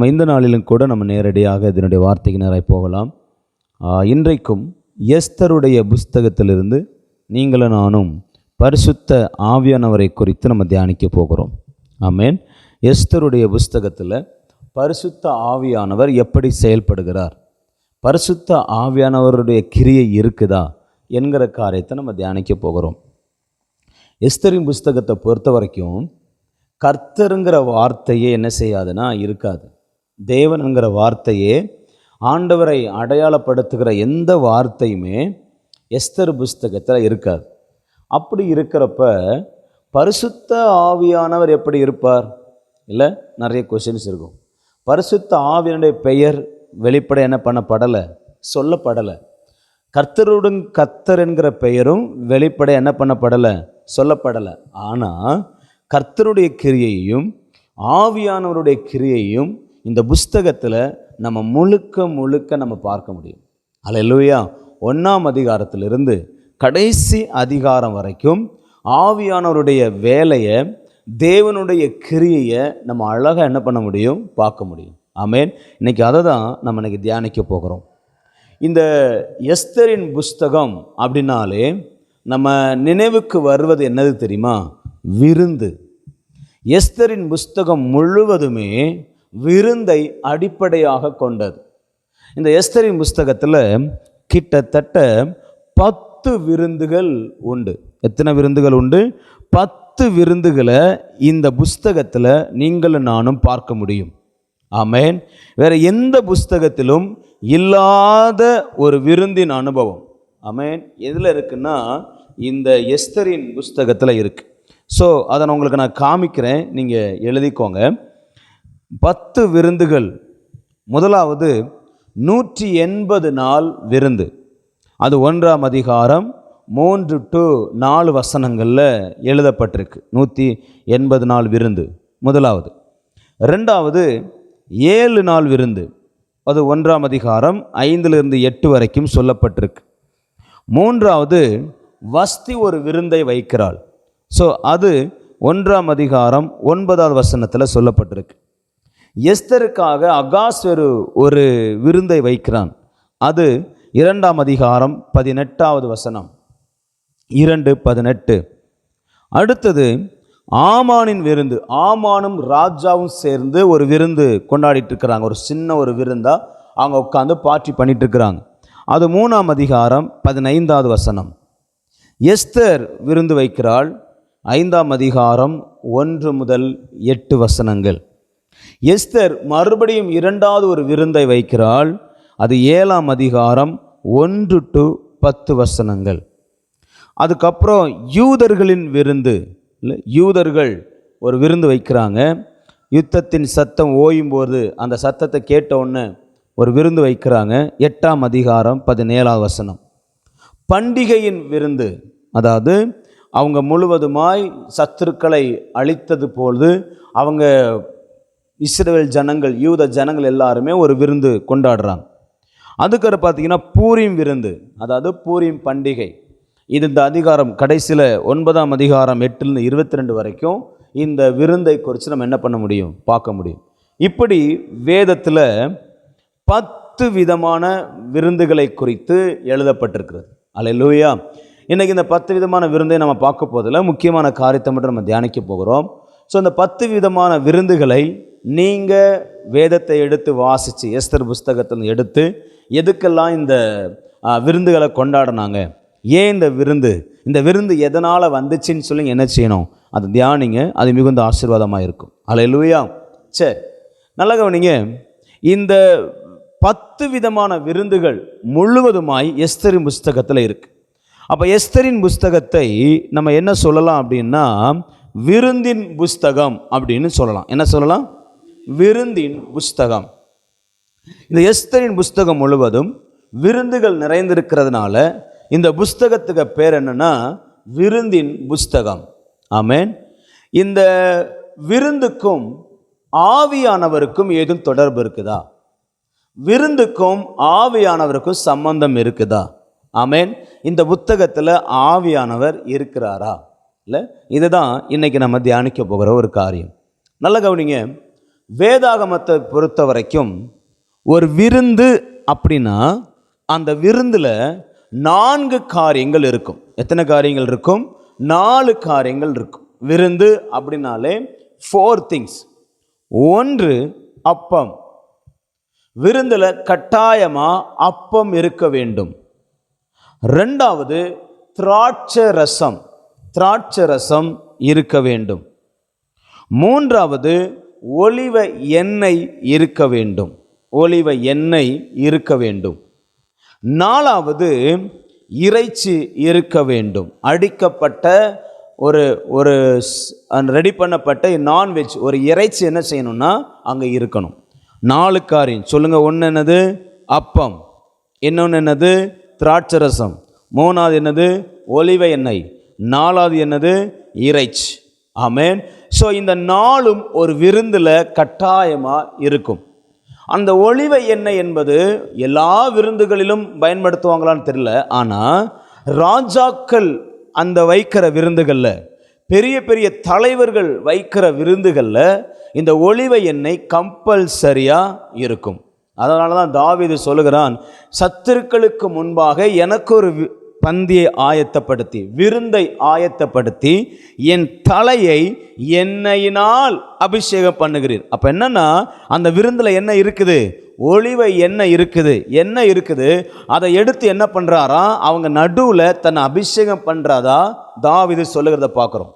நம்ம இந்த நாளிலும் கூட நம்ம நேரடியாக இதனுடைய வார்த்தைக்கு நேராக போகலாம். இன்றைக்கும் எஸ்தருடைய புஸ்தகத்திலிருந்து நீங்களும் நானும் பரிசுத்த ஆவியானவரை குறித்து நம்ம தியானிக்க போகிறோம். ஆமென். எஸ்தருடைய புஸ்தகத்தில் பரிசுத்த ஆவியானவர் எப்படி செயல்படுகிறார், பரிசுத்த ஆவியானவருடைய கிரியை இருக்குதா என்கிற காரியத்தை நம்ம தியானிக்க போகிறோம். எஸ்தரின் புஸ்தகத்தை பொறுத்த வரைக்கும் கர்த்தருங்கிற வார்த்தையே என்ன செய்யாதுன்னா இருக்காது. தேவன்ங்கிற வார்த்தையே, ஆண்டவரை அடையாளப்படுத்துகிற எந்த வார்த்தையுமே எஸ்தர் புஸ்தகத்தில் இருக்காது. அப்படி இருக்கிறப்ப பரிசுத்த ஆவியானவர் எப்படி இருப்பார்? இல்லை, நிறைய கொஸ்டின்ஸ் இருக்கும். பரிசுத்த ஆவியானுடைய பெயர் வெளிப்பட என்ன பண்ணப்படலை, சொல்லப்படலை. கர்த்தர் என்கிற பெயரும் வெளிப்பட என்ன பண்ணப்படலை, சொல்லப்படலை. ஆனால் கர்த்தருடைய கிரியையும் ஆவியானவருடைய கிரியையும் இந்த புஸ்தகத்தில் நம்ம முழுக்க நம்ம பார்க்க முடியும். அல்லேலூயா. 1ஆம் அதிகாரத்திலிருந்து கடைசி அதிகாரம் வரைக்கும் ஆவியானவருடைய வேலையை, தேவனுடைய கிரியையை நம்ம அழகாக என்ன பண்ண முடியும், பார்க்க முடியும். ஆமென். இன்னைக்கு அதை தான் நம்ம இன்னைக்கு தியானிக்க போகிறோம். இந்த எஸ்தரின் புஸ்தகம் அப்படின்னாலே நம்ம நினைவுக்கு வருவது என்னது தெரியுமா? விருந்து. எஸ்தரின் புஸ்தகம் முழுவதுமே விருந்தை அடிப்படையாக கொண்டது. இந்த எஸ்தரின் புஸ்தகத்தில் கிட்டத்தட்ட 10 விருந்துகள் உண்டு. எத்தனை விருந்துகள் உண்டு? 10 விருந்துகளை இந்த புஸ்தகத்தில் நீங்களும் நானும் பார்க்க முடியும். ஆமென். வேற எந்த புஸ்தகத்திலும் இல்லாத ஒரு விருந்தின் அனுபவம். ஆமென். எதில் இருக்குன்னா இந்த எஸ்தரின் புஸ்தகத்தில் இருக்கு. ஸோ அதை நான் உங்களுக்கு நான் காமிக்கிறேன், நீங்கள் எழுதிக்கோங்க. 10 விருந்துகள். முதலாவது 180 நாள் விருந்து. அது 1ஆம் அதிகாரம் 3 to 4 வசனங்களில் எழுதப்பட்டிருக்கு. 180 நாள் விருந்து முதலாவது. ரெண்டாவது 7 நாள் விருந்து. அது 1ஆம் அதிகாரம் 5-8 வரைக்கும் சொல்லப்பட்டிருக்கு. மூன்றாவது வஸ்தி ஒரு விருந்தை வைக்கிறாள். ஸோ அது 1ஆம் அதிகாரம் 9வது வசனத்தில் சொல்லப்பட்டிருக்கு. எஸ்தருக்காக அகாஸ்வேரு ஒரு விருந்தை வைக்கிறான். அது 2ஆம் அதிகாரம் 18வது வசனம், 2:18. அடுத்தது ஆமானின் விருந்து. ஆமானும் ராஜாவும் சேர்ந்து ஒரு விருந்து கொண்டாடிட்டு இருக்கிறாங்க. ஒரு சின்ன ஒரு விருந்தா அவங்க உட்காந்து பார்ட்டி பண்ணிட்டு இருக்கிறாங்க. அது 3ஆம் அதிகாரம் 15வது வசனம். எஸ்தர் விருந்து வைக்கிறாள். 5ஆம் அதிகாரம் 1 முதல் 8 வசனங்கள். எஸ்தர் மறுபடியும் 2வது ஒரு விருந்தை வைக்கிறாள். அது 7ஆம் அதிகாரம் 1 to 10 வசனங்கள். அதுக்கப்புறம் யூதர்களின் விருந்து. யூதர்கள் ஒரு விருந்து வைக்கிறாங்க. யுத்தத்தின் சத்தம் ஓயும் போது அந்த சத்தத்தை கேட்ட உடனே ஒரு விருந்து வைக்கிறாங்க. 8ஆம் அதிகாரம் 17வது வசனம். பண்டிகையின் விருந்து, அதாவது அவங்க முழுவதுமாய் சத்துருக்களை அழித்தது போது அவங்க இஸ்ரவேல் ஜனங்கள், யூத ஜனங்கள் எல்லாருமே ஒரு விருந்து கொண்டாடுறாங்க. அதுக்கப்புறம் பார்த்தீங்கன்னா பூரீம் விருந்து, அதாவது பூரீம் பண்டிகை. இது இந்த அதிகாரம் கடைசியில் 9ஆம் அதிகாரம் 8-22 வரைக்கும் இந்த விருந்தை குறித்து நம்ம என்ன பண்ண முடியும், பார்க்க முடியும். இப்படி வேதத்தில் 10 விதமான விருந்துகளை குறித்து எழுதப்பட்டிருக்கிறது. அல்லேலூயா. இன்றைக்கி இந்த 10 விதமான விருந்தை நம்ம பார்க்க போதில் முக்கியமான காரியத்தை மட்டும் நம்ம தியானிக்க போகிறோம். ஸோ இந்த 10 விதமான விருந்துகளை நீங்கள் வேதத்தை எடுத்து வாசித்து, எஸ்தர் புஸ்தகத்தில் எடுத்து எதுக்கெல்லாம் இந்த விருந்துகளை கொண்டாடினாங்க, ஏன் இந்த விருந்து எதனால் வந்துச்சுன்னு சொல்லி என்ன செய்யணும், அது தியானிங்க. அது மிகுந்த ஆசீர்வாதமாக இருக்கும். அல்லேலூயா. சரி, நல்லா கவனிங்க. இந்த 10 விதமான விருந்துகள் முழுவதுமாய் எஸ்தரின் புஸ்தகத்தில் இருக்குது. அப்போ எஸ்தரின் புஸ்தகத்தை நம்ம என்ன சொல்லலாம் அப்படின்னா விருந்தின் புஸ்தகம் அப்படின்னு சொல்லலாம். என்ன சொல்லலாம்? விருந்தின் புஸ்தகம். இந்த எஸ்தரின் புஸ்தகம் முழுவதும் விருந்துகள் நிறைந்திருக்கிறதுனால இந்த புஸ்தகத்துக்கு பேர் என்னன்னா விருந்தின் புஸ்தகம். ஆமென். இந்த விருந்துக்கும் ஆவியானவருக்கும் ஏதும் தொடர்பு இருக்குதா? விருந்துக்கும் ஆவியானவருக்கும் சம்பந்தம் இருக்குதா? ஆமென். இந்த புத்தகத்தில் ஆவியானவர் இருக்கிறாரா? இல்லை, இதுதான் இன்னைக்கு நம்ம தியானிக்க போகிற ஒரு காரியம். நல்ல கவனிங்க. வேதாகமத்தை பொறுத்த வரைக்கும் ஒரு விருந்து அப்படின்னா அந்த விருந்தில் 4 காரியங்கள் இருக்கும். எத்தனை காரியங்கள் இருக்கும்? 4 காரியங்கள் இருக்கும். விருந்து அப்படின்னாலே 4 things. 1 அப்பம். விருந்தில் கட்டாயமாக அப்பம் இருக்க வேண்டும். 2வது திராட்சை ரசம் இருக்க வேண்டும். 3வது ஒலிவ எண்ணெய் இருக்க வேண்டும். 4வது இறைச்சி இருக்க வேண்டும். அடிக்கப்பட்ட ஒரு ரெடி பண்ணப்பட்ட நான்வெஜ் ஒரு இறைச்சி என்ன செய்யணும்னா அங்கே இருக்கணும். 4 காரியம் சொல்லுங்க. ஒன்று என்னது? அப்பம். இன்னொன்று என்னது? திராட்சை ரசம். 3வது என்னது? ஒலிவ எண்ணெய். 4வது என்னது? இறைச்சி. ஆமென். ஸோ இந்த 4ம் ஒரு விருந்தில் கட்டாயமாக இருக்கும். அந்த ஒலிவ எண்ணெய் என்பது எல்லா விருந்துகளிலும் பயன்படுத்துவாங்களான்னு தெரியல. ஆனால் ராஜாக்கள் அந்த வைக்கிற விருந்துகளில், பெரிய பெரிய தலைவர்கள் வைக்கிற விருந்துகளில் இந்த ஒலிவ எண்ணெய் கம்பல்சரியாக இருக்கும். அதனால தான் தாவீது சொல்லுகிறான், சத்துருக்களுக்கு முன்பாக எனக்கு ஒரு பந்தியை ஆயத்தப்படுத்தி, விருந்தை ஆயத்தப்படுத்தி என் தலையை எண்ணெயினால் அபிஷேகம் பண்ணுகிறீர். அப்போ என்னன்னா அந்த விருந்தில் என்ன இருக்குது? ஒலிவ எண்ணெய் இருக்குது. அதை எடுத்து என்ன பண்ணுறாரா? அவங்க நடுவில் தன்னை அபிஷேகம் பண்ணுறாதா தாவீது சொல்லுகிறத பார்க்குறோம்.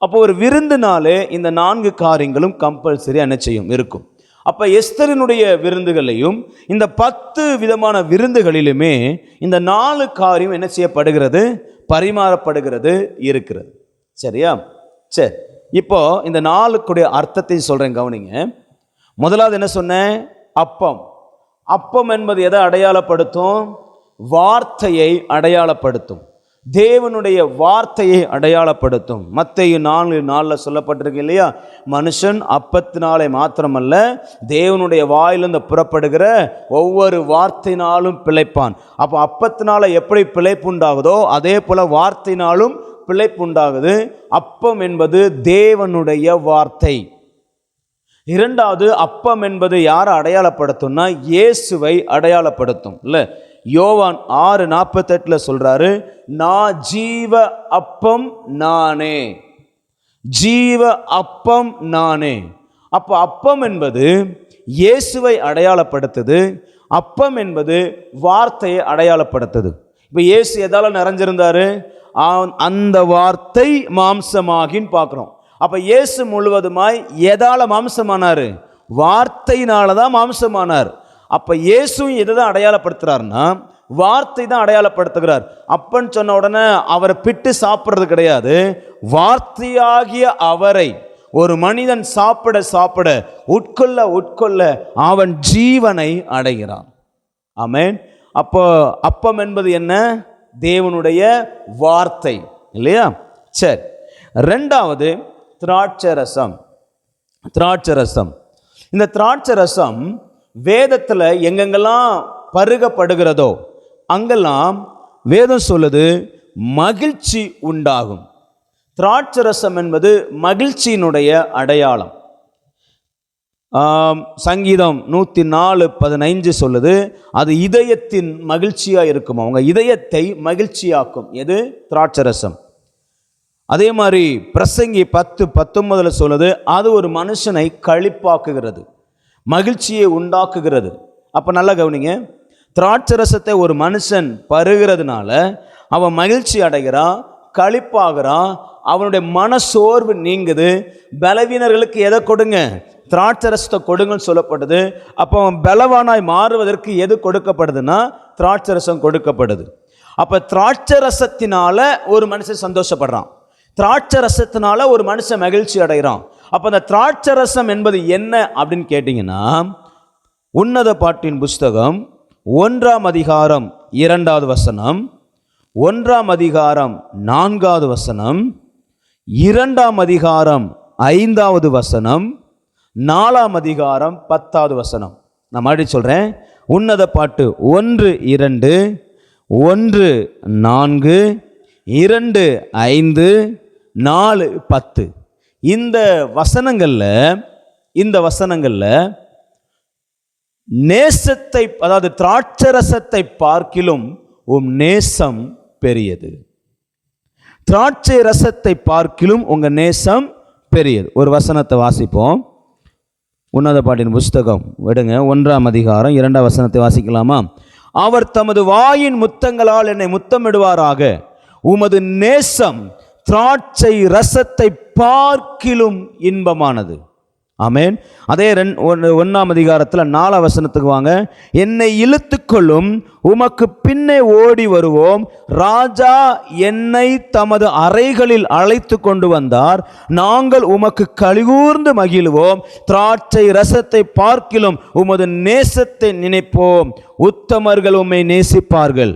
அப்போ ஒரு விருந்துனாலே இந்த 4 காரியங்களும் கம்பல்சரி என்ன செய்யும்? இருக்கும். அப்போ எஸ்தரினுடைய விருந்துகளையும் இந்த 10 விதமான விருந்துகளிலுமே இந்த 4 காரியம் என்ன செய்யப்படுகிறது? பரிமாறப்படுகிறது இருக்கிறது. சரியா? சரி, இப்போ இந்த 4 அர்த்தத்தை சொல்கிறேன், கவனிங்க. முதலாவது என்ன சொன்னேன்? அப்பம். அப்பம் என்பது எதை அடையாளப்படுத்தும்? வார்த்தையை அடையாளப்படுத்தும். தேவனுடைய வார்த்தையை அடையாளப்படுத்தும். மத்தேயு 4:4 சொல்லப்பட்டிருக்கு இல்லையா? மனுஷன் அப்பத்தினாலே மாத்திரமல்ல தேவனுடைய வாயிலிருந்து புறப்படுகிற ஒவ்வொரு வார்த்தையினாலும் பிழைப்பான். அப்போ அப்பத்தினால எப்படி பிழைப்பு உண்டாகுதோ அதே போல வார்த்தையினாலும் பிழைப்பு உண்டாகுது. அப்பம் என்பது தேவனுடைய வார்த்தை. 2வது அப்பம் என்பது யாரை அடையாளப்படுத்தும்னா இயேசுவை அடையாளப்படுத்தும். இல்லை, யோவான் 6:48 சொல்றாரு, நான் ஜீவ அப்பம் நானே. ஜீவ அப்பம் நானே. அப்போ அப்பம் என்பது இயேசுவை அடையாளப்படுத்துது. அப்பம் என்பது வார்த்தையை அடையாளப்படுத்துது. இப்போ இயேசு எதால நிறைஞ்சிருந்தாரு? அந்த வார்த்தை மாம்சமாகின்னு பார்க்குறோம். அப்போ இயேசு முழுவதுமாய் எதால மாம்சமானார்? வார்த்தையினால தான் மாம்சமானார். அப்போ இயேசுவும் எதை தான் அடையாளப்படுத்துகிறார்னா வார்த்தை தான் அடையாளப்படுத்துகிறார். அப்பன்னு சொன்ன உடனே அவரை பிட்டு சாப்பிட்றது கிடையாது. வார்த்தையாகிய அவரை ஒரு மனிதன் சாப்பிட சாப்பிட உட்கொள்ள அவன் ஜீவனை அடைகிறான். ஆமென். அப்போ அப்பம் என்பது என்ன? தேவனுடைய வார்த்தை இல்லையா? சரி, 2வது திராட்சை ரசம். இந்த திராட்சை ரசம் வேதத்தில் எங்கெங்கெல்லாம் பருகப்படுகிறதோ அங்கெல்லாம் வேதம் சொல்லுது மகிழ்ச்சி உண்டாகும். திராட்சை ரசம் என்பது மகிழ்ச்சியினுடைய அடையாளம். சங்கீதம் 104:15 சொல்லுது, அது இதயத்தின் மகிழ்ச்சியாக இருக்கும். அவங்க இதயத்தை மகிழ்ச்சியாக்கும். எது? திராட்சை ரசம். அதே மாதிரி பிரசங்கி 10:19 சொல்லுது, அது ஒரு மனுஷனை களிப்பாக்குகிறது, மகிழ்ச்சியை உண்டாக்குகிறது. அப்போ நல்லா கவனிங்க, திராட்சை ரசத்தை ஒரு மனுஷன் பருகிறதுனால அவன் மகிழ்ச்சி அடைகிறான், களிப்பாகிறான், அவனுடைய மனசோர்வு நீங்குது. பலவீனர்களுக்கு எதை கொடுங்க? திராட்சை ரசத்தை கொடுங்கன்னு சொல்லப்படுது. அப்போ அவன் பலவானாய் மாறுவதற்கு எது கொடுக்கப்படுதுன்னா திராட்சை ரசம் கொடுக்கப்படுது. அப்போ திராட்சை ரசத்தினால ஒரு மனுஷன் சந்தோஷப்படுறான், திராட்சை ரசத்தினால ஒரு மனுஷன் மகிழ்ச்சி அடைகிறான். அப்போ அந்த திராட்சை ரசம் என்பது என்ன அப்படின்னு கேட்டிங்கன்னா, உன்னத பாட்டின் புஸ்தகம் 1ஆம் அதிகாரம் 2வது வசனம், 1ஆம் அதிகாரம் 4வது வசனம், 2ஆம் அதிகாரம் 5வது வசனம், 4ஆம் அதிகாரம் 10வது வசனம். நான் மறுபடியும் சொல்கிறேன். உன்னத பாட்டு 1:2, 1:4, 2:5, 4:10 இந்த வசனங்களில் இந்த வசனங்கள்ல நேசத்தை, அதாவது திராட்சரசத்தை பார்க்கிலும் உம் நேசம் பெரியது. திராட்சை ரசத்தை பார்க்கிலும் உங்க நேசம் பெரியது. ஒரு வசனத்தை வாசிப்போம். உன்னத பாட்டின் புஸ்தகம் விடுங்க, 1ஆம் அதிகாரம் 2ஆம் வசனத்தை வாசிக்கலாமா? அவர் தமது வாயின் முத்தங்களால் என்னை முத்தமிடுவாராக, உமது நேசம் திராட்சை ரசத்தை பார்க்கிலும் இன்பமானது. ஆமென். அதே 1ஆம் அதிகாரத்தில் 4ஆம் வசனத்துக்கு வாங்க. என்னை இழுத்துக்கொள்ளும், உமக்கு பின்னே ஓடி வருவோம். ராஜா என்னை தமது அறைகளில் அழைத்து கொண்டு வந்தார். நாங்கள் உமக்கு கலிகூர்ந்து மகிழ்வோம். திராட்சை ரசத்தை பார்க்கிலும் உமது நேசத்தை நினைப்போம். உத்தமர்கள் உம்மை நேசிப்பார்கள்.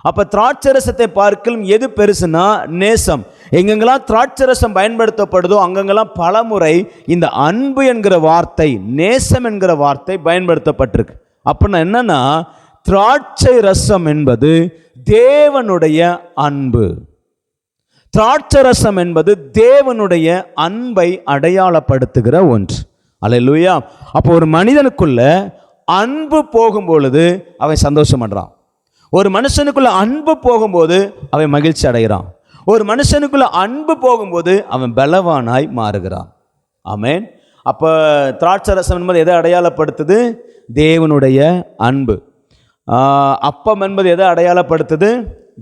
அப்போ திராட்சரசத்தை பார்க்கலும் எது பெருசுனா நேசம். எங்கெங்கெல்லாம் திராட்சரசம் பயன்படுத்தப்படுதோ அங்கெங்கெல்லாம் பலமுறை இந்த அன்பு என்கிற வார்த்தை, நேசம் என்கிற வார்த்தை பயன்படுத்தப்பட்டிருக்கு. அப்படின்னா என்னன்னா, திராட்சை ரசம் என்பது தேவனுடைய அன்பு. திராட்சரசம் என்பது தேவனுடைய அன்பை அடையாளப்படுத்துகிற ஒன்று. அல்லேலூயா. அப்போ ஒரு மனிதனுக்குள்ள அன்பு போகும் பொழுது அவன் சந்தோஷம் பண்றான். ஒரு மனுஷனுக்குள்ள அன்பு போகும்போது அவன் மகிழ்ச்சி அடைகிறான். ஒரு மனுஷனுக்குள்ள அன்பு போகும்போது அவன் பலவானாய் மாறுகிறான். ஆமென். அப்போ திராட்சரசம் என்பது எதை அடையாளப்படுத்துது? தேவனுடைய அன்பு. அப்பம் என்பது எதை அடையாளப்படுத்துது?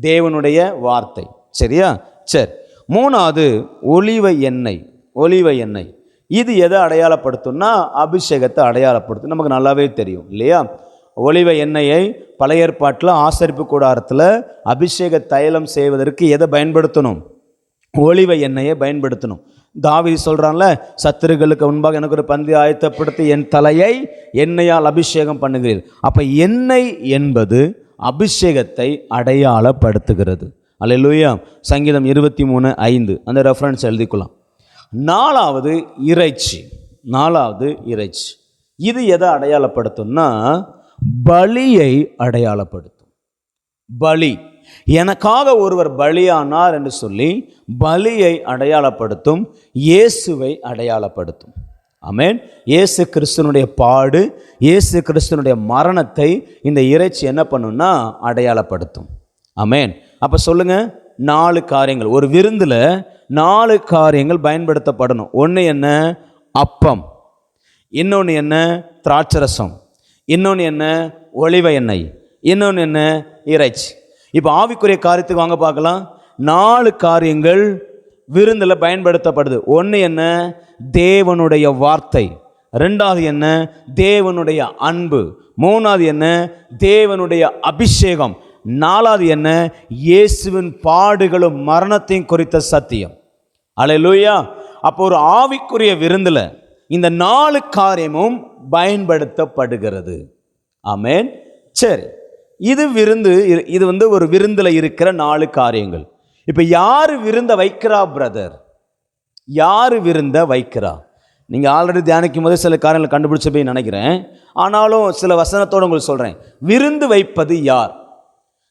தேவனுடைய வார்த்தை. சரியா? சரி. 3வது ஒலிவ எண்ணெய். ஒலிவ எண்ணெய் இது எதை அடையாளப்படுத்தும்னா அபிஷேகத்தை அடையாளப்படுத்தும். நமக்கு நல்லாவே தெரியும் இல்லையா? ஒலிவ எண்ணெயை பழைய ஏற்பாட்டில் ஆசரிப்பு கூடாரத்தில் அபிஷேக தைலம் செய்வதற்கு எதை பயன்படுத்தணும்? ஒலிவ எண்ணெயை பயன்படுத்தணும். தாவீது சொல்கிறான்ல, சத்துருக்களுக்கு முன்பாக எனக்கு ஒரு பந்தி ஆயத்தப்படுத்தி என் தலையை எண்ணெயால் அபிஷேகம் பண்ணுகிறீர். அப்போ எண்ணெய் என்பது அபிஷேகத்தை அடையாளப்படுத்துகிறது. அல்லேலூயா. சங்கீதம் 23:5 அந்த ரெஃபரன்ஸ் எழுதிக்கலாம். 4வது இறைச்சி. 4வது இறைச்சி இது எதை அடையாளப்படுத்தும்னா பலியை அடையாளப்படுத்தும். பலி, எனக்காக ஒருவர் பலியானார் என்று சொல்லி பலியை அடையாளப்படுத்தும். இயேசுவை அடையாளப்படுத்தும். ஆமென். இயேசு கிறிஸ்துனுடைய பாடு, இயேசு கிறிஸ்துனுடைய மரணத்தை இந்த இறைச்சி என்ன பண்ணும்னா அடையாளப்படுத்தும். ஆமென். அப்போ சொல்லுங்க, 4 காரியங்கள் ஒரு விருந்தில் 4 காரியங்கள் பயன்படுத்தப்படணும். ஒன்று என்ன? அப்பம். இன்னொன்று என்ன? திராட்சரசம். இன்னொன்று என்ன? ஒலிவ எண்ணெய். இன்னொன்று என்ன? இறைச்சி. இப்போ ஆவிக்குரிய காரியத்துக்கு வாங்க பார்க்கலாம். 4 காரியங்கள் விருந்தில் பயன்படுத்தப்படுது. ஒன்று என்ன? தேவனுடைய வார்த்தை. 2வது என்ன? தேவனுடைய அன்பு. 3வது என்ன? தேவனுடைய அபிஷேகம். 4வது என்ன? இயேசுவின் பாடுகளும் மரணத்தையும் குறித்த சத்தியம். அல்லேலூயா. அப்போ ஒரு ஆவிக்குரிய விருந்தில் இந்த 4 காரியமும் பயன்படுத்தப்படுகிறது. ஆமென். சரி, இது விருந்து. இது ஒரு விருந்தில் இருக்கிற 4 காரியங்கள். இப்போ யார் விருந்த வைக்கிறா பிரதர்? யார் விருந்த வைக்கிறா? நீங்கள் ஆல்ரெடி தியானிக்கும் போது சில காரியங்களை கண்டுபிடிச்ச போய் நினைக்கிறேன். ஆனாலும் சில வசனத்தோடு உங்களுக்கு சொல்கிறேன். விருந்து வைப்பது யார்?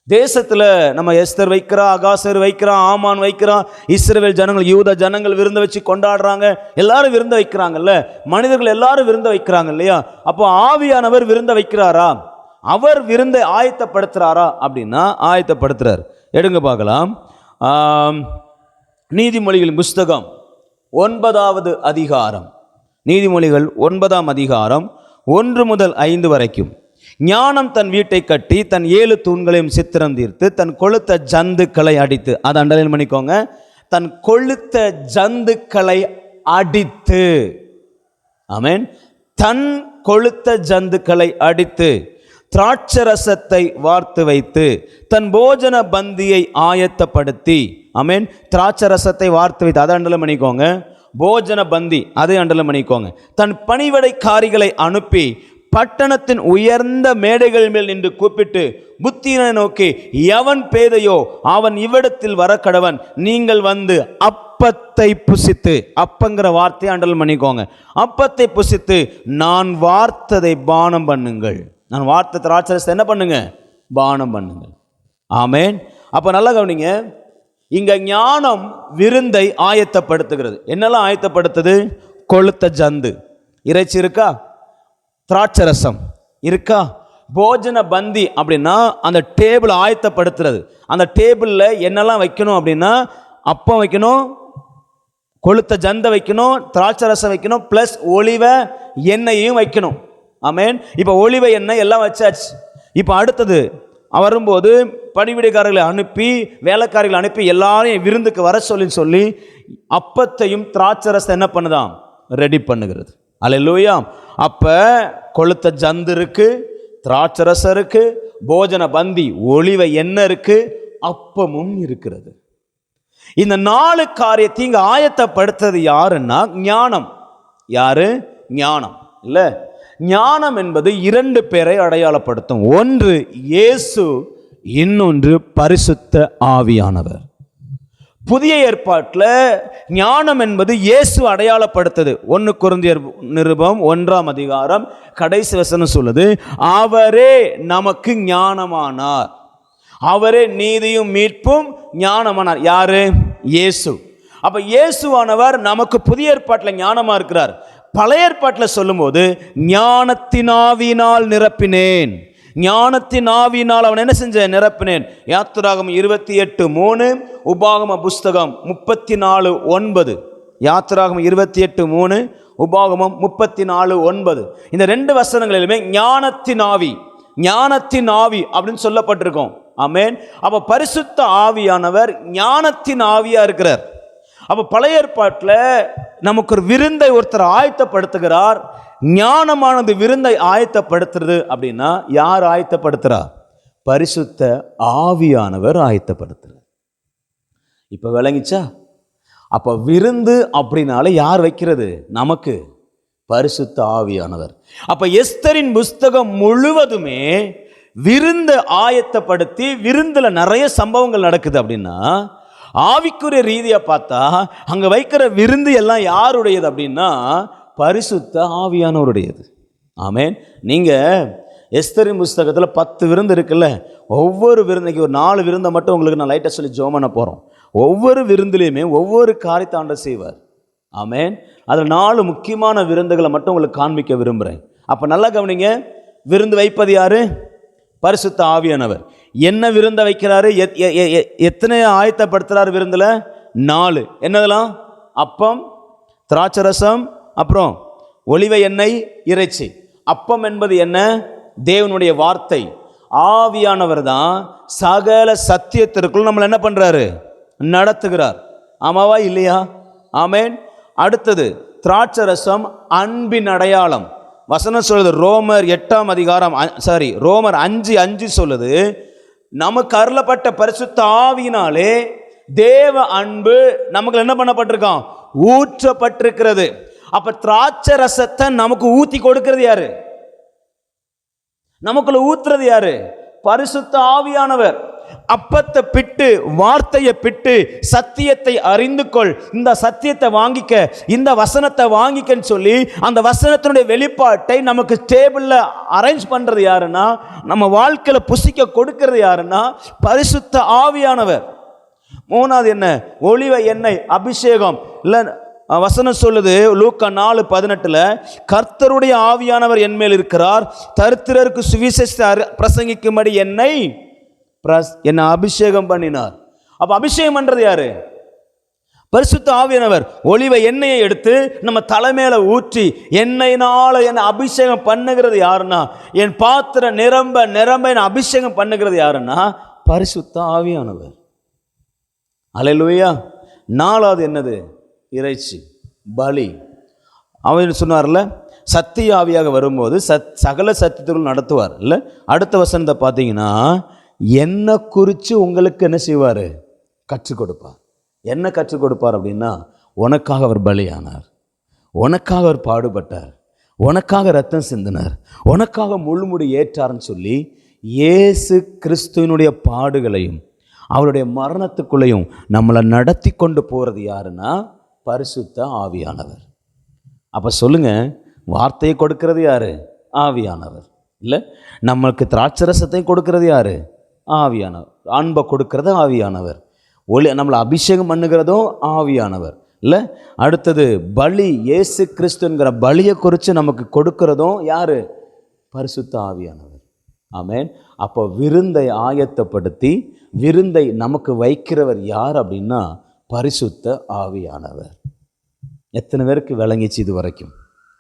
தேசத்தில் நம்ம எஸ்தர் வைக்கிறா, அகாசர் வைக்கிறான், ஆமான் வைக்கிறான், இஸ்ரவேல் ஜனங்கள், யூத ஜனங்கள் விருந்த வச்சு கொண்டாடுறாங்க. எல்லாரும் விருந்த வைக்கிறாங்கல்ல, மனிதர்கள் எல்லாரும் விருந்த வைக்கிறாங்க இல்லையா? அப்போ ஆவியானவர் விருந்த வைக்கிறாரா? அவர் விருந்தை ஆயத்தப்படுத்துறாரா? அப்படின்னா ஆயத்தப்படுத்துறார். எடுங்க பார்க்கலாம். நீதிமொழிகளின் புஸ்தகம் 9வது அதிகாரம். நீதிமொழிகள் 9ஆம் அதிகாரம் 1 முதல் 5 வரைக்கும். ஞானம் தன் வீட்டை கட்டி தன் 7 தூண்களையும் சித்திரம் தீர்த்து தன் கொளுத்த ஜந்துக்களை அடித்து, அதை அண்டர்லைன் பண்ணிக்கோங்க, தன் கொளுத்த ஜந்துக்களை அடித்து. ஆமென். தன் கொளுத்த ஜந்துக்களை அடித்து திராட்சரசத்தை வார்த்து வைத்து தன் போஜன பந்தியை ஆயத்தப்படுத்தி. ஆமென். திராட்சரசத்தை வார்த்து வைத்து, அதை அண்டர்லைன் பண்ணிக்கோங்க. போஜன பந்தி, அதை அண்டர்லைன் பண்ணிக்கோங்க. தன் பணிவிடைக்காரிகளை அனுப்பி பட்டணத்தின் உயர்ந்த மேடைகள் மேல் நின்று கூப்பிட்டு புத்தியனை நோக்கி, எவன் பேதையோ அவன் இவ்விடத்தில் வர கடவன். நீங்கள் வந்து அப்பத்தை புசித்து, அப்பங்கிற வார்த்தையை அண்டர்லைன் பண்ணிக்கோங்க, அப்பத்தை புசித்து நான் வார்த்ததை பானம் பண்ணுங்கள். நான் வார்த்தை திராட்சரசத்தை என்ன பண்ணுங்க? பானம் பண்ணுங்கள். ஆமென். அப்போ நல்லா கவனிங்க, இங்க ஞானம் விருந்தை ஆயத்தப்படுத்துகிறது. என்னெல்லாம் ஆயத்தப்படுத்துது? கொளுத்த ஜந்து, இறைச்சி இருக்கா? திராட்சரசம் இருக்கா? போஜன பந்தி அப்படின்னா அந்த டேபிள் ஆயத்தப்படுத்துறது. அந்த டேபிளில் என்னெல்லாம் வைக்கணும் அப்படின்னா, அப்பம் வைக்கணும், கொளுத்த ஜந்தை வைக்கணும், திராட்சரசம் வைக்கணும், ப்ளஸ் ஒலிவ எண்ணெயையும் வைக்கணும். ஆமேன். இப்போ ஒலிவ எண்ணெய் எல்லாம் வச்சாச்சு. இப்போ அடுத்தது வரும்போது பணிவிடைக்காரர்களை அனுப்பி, வேலைக்காரர்களை அனுப்பி எல்லாரையும் விருந்துக்கு வர சொல்லி அப்பத்தையும் திராட்சரசம் என்ன பண்ணுதான்? ரெடி பண்ணுகிறது. அல்லேலூயா. அப்போ கொளுத்த ஜந்து இருக்கு, திராட்சரசம் இருக்கு, போஜன பந்தி ஒலிவ எண்ணெய் இருக்கு, அப்பமும் இருக்கிறது. இந்த 4 காரியத்தை இங்க ஆயத்தப்படுத்துறது யாருன்னா ஞானம். யாரு? ஞானம். இல்ல, ஞானம் என்பது 2 பேரை அடையாளப்படுத்தும். ஒன்று இயேசு, இன்னொன்று பரிசுத்த ஆவியானவர். புதிய ஏற்பாட்டில் ஞானம் என்பது இயேசு அடையாளப்படுத்தது. 1 கொரிந்தியர் நிருபம் 1ஆம் அதிகாரம் கடைசி வசனம் சொல்லுது, அவரே நமக்கு ஞானமானார், அவரே நீதியும் மீட்பும் ஞானமானார். யாரு? இயேசு. அப்ப இயேசுவானவர் நமக்கு புதிய ஏற்பாட்டில் ஞானமா இருக்கிறார். பழைய ஏற்பாட்டில் சொல்லும்போது ஞானத்தின் ஆவியினால் நிரப்பினேன், ஞானத்தின் ஆவியினால் அவன் என்ன செஞ்ச? நிரப்பினேன். யாத்திராகமம் 28:3, உபாகம புஸ்தகம் 34:9. யாத்திராகமம் 28:3, உபாகமம் 34:9. இந்த 2 வசனங்களிலுமே ஞானத்தின் ஆவி, ஞானத்தின் ஆவி அப்படின்னு சொல்லப்பட்டிருக்கோம். ஆமென். அப்ப பரிசுத்த ஆவியானவர் ஞானத்தின் ஆவியா இருக்கிறார். அப்ப பழைய ஏற்பாட்டில் நமக்கு ஒரு விருந்தை ஒருத்தர் ஆயத்தப்படுத்துகிறார். ஞானமானது விருந்தை ஆயத்தப்படுத்துறது அப்படின்னா யார் ஆயத்தப்படுத்துறா? பரிசுத்த ஆவியானவர் ஆயத்தப்படுத்துறார். இப்ப விளங்கிச்சா? அப்ப விருந்து அப்படின்னால யார் வைக்கிறது? நமக்கு பரிசுத்த ஆவியானவர். அப்ப எஸ்தரின் புஸ்தகம் முழுவதுமே விருந்து ஆயத்தப்படுத்தி, விருந்துல நிறைய சம்பவங்கள் நடக்குது. அப்படின்னா ஆவிக்குரிய ரீதியா பார்த்தா அங்க வைக்கிற விருந்து எல்லாம் யாருடையது அப்படின்னா பரிசுத்த ஆவியானவருடையது. ஆமென். நீங்க எஸ்தரின் புஸ்தகத்தில் 10 விருந்து இருக்குல்ல, ஒவ்வொரு விருந்தைக்கு ஒரு 4 விருந்தை மட்டும் உங்களுக்கு நான் லைட்டாக சொல்லி ஜெபம் பண்ண போகிறோம். ஒவ்வொரு விருந்துலையுமே ஒவ்வொரு காரியத்தை ஆண்டவர் செய்வார். ஆமென். அதில் 4 முக்கியமான விருந்துகளை மட்டும் உங்களுக்கு காண்பிக்க விரும்புகிறேன். அப்போ நல்லா கவனிங்க. விருந்து வைப்பது யாரு? பரிசுத்த ஆவியானவர். என்ன விருந்தை வைக்கிறாரு? எத்தனை ஆயத்தப்படுத்துறாரு விருந்தில்? 4. என்னதெல்லாம்? அப்பம், திராட்சரசம், அப்புறம் ஒலிவ எண்ணெய், இறைச்சி. அப்பம் என்பது என்ன? தேவனுடைய வார்த்தை. ஆவியானவர் தான் சகல சத்தியத்திற்குள் நம்மளை என்ன பண்றாரு? நடத்துகிறார். ஆமாவா இல்லையா? ஆமென். அடுத்தது திராட்சரசம் அன்பின் அடையாளம். வசனம் சொல்லுது, ரோமர் 8ஆம் அதிகாரம் ரோமர் 5:5 சொல்லுது, நமக்கு அருளப்பட்ட பரிசுத்த ஆவியினாலே தேவ அன்பு நமக்கு என்ன பண்ணப்பட்டிருக்கான்? ஊற்றப்பட்டிருக்கிறது. அப்ப திராட்சை ரசத்தை நமக்கு ஊத்தி கொடுக்கிறது யாரு? நமக்குள்ள ஊத்துறது யாரு? பரிசுத்த ஆவியானவர். அப்பத்தை பிட்டு, வார்த்தையை பிட்டு, சத்தியத்தை அறிந்து கொள், இந்த சத்தியத்தை வாங்கிக்க, இந்த வசனத்தை வாங்கிக்கன்னு சொல்லி அந்த வசனத்தினுடைய வெளிப்பாட்டை நமக்கு டேபிள்ல அரேஞ்ச் பண்றது யாருன்னா, நம்ம வாழ்க்கையில புசிக்க கொடுக்கிறது யாருன்னா பரிசுத்த ஆவியானவர். 3வது என்ன? ஒலிவ எண்ணெய், அபிஷேகம். இல்ல, வசனம் சொல்லுது லூக்கா 4:18, கர்த்தருடைய ஆவியானவர் என் மேல் இருக்கிறார், தரித்திரருக்கு சுவிசேஷத்தை பிரசங்கிக்கும்படி என்னை அபிஷேகம் பண்ணினார். அப்ப அபிஷேகம் பண்றது யாரு? பரிசுத்த ஆவியானவர். ஒலிவ எண்ணெயை எடுத்து நம்ம தலைமையில ஊற்றி எண்ணெயினால என்ன அபிஷேகம் பண்ணுகிறது யாருன்னா, என் பாத்திரம் நிரம்ப நிரம்ப என்ன அபிஷேகம் பண்ணுகிறது யாருன்னா பரிசுத்த ஆவியானவர். அல்லேலூயா. 4வது என்னது? இறைச்சி, பலி. அவர் சொன்னார்ல, சத்திய ஆவியாக வரும்போது சகல சத்தியத்துக்குள் நடத்துவார் இல்லை. அடுத்த வசனத்தை பார்த்தீங்கன்னா, என்ன குறித்து உங்களுக்கு என்ன செய்வார்? கற்றுக் கொடுப்பார். என்ன கற்றுக் கொடுப்பார் அப்படின்னா, உனக்காக அவர் பலியானார், உனக்காக அவர் பாடுபட்டார், உனக்காக ரத்தம் சிந்தினார், உனக்காக முள்முடி ஏற்றார்னு சொல்லி இயேசு கிறிஸ்துவினுடைய பாடுகளையும் அவருடைய மரணத்துக்குள்ளேயும் நம்மளை நடத்தி கொண்டு போகிறது யாருன்னா பரிசுத்த ஆவியானவர். அப்போ சொல்லுங்க, வார்த்தையை கொடுக்கிறது யாரு? ஆவியானவர். இல்லை, நம்மளுக்கு திராட்சரசத்தையும் கொடுக்கிறது யாரு? ஆவியானவர். அன்பை கொடுக்கிறது ஆவியானவர். நம்மளை அபிஷேகம் பண்ணுகிறதும் ஆவியானவர். இல்லை? அடுத்தது பலி, இயேசு கிறிஸ்துங்கிற பலியை குறித்து நமக்கு கொடுக்கிறதும் யார்? பரிசுத்த ஆவியானவர். ஆமென். அப்போ விருந்தை ஆயத்தப்படுத்தி விருந்தை நமக்கு வைக்கிறவர் யார் அப்படின்னா பரிசுத்த ஆவியானவர். எத்தனை பேருக்கு விளங்கிச்சு இது வரைக்கும்?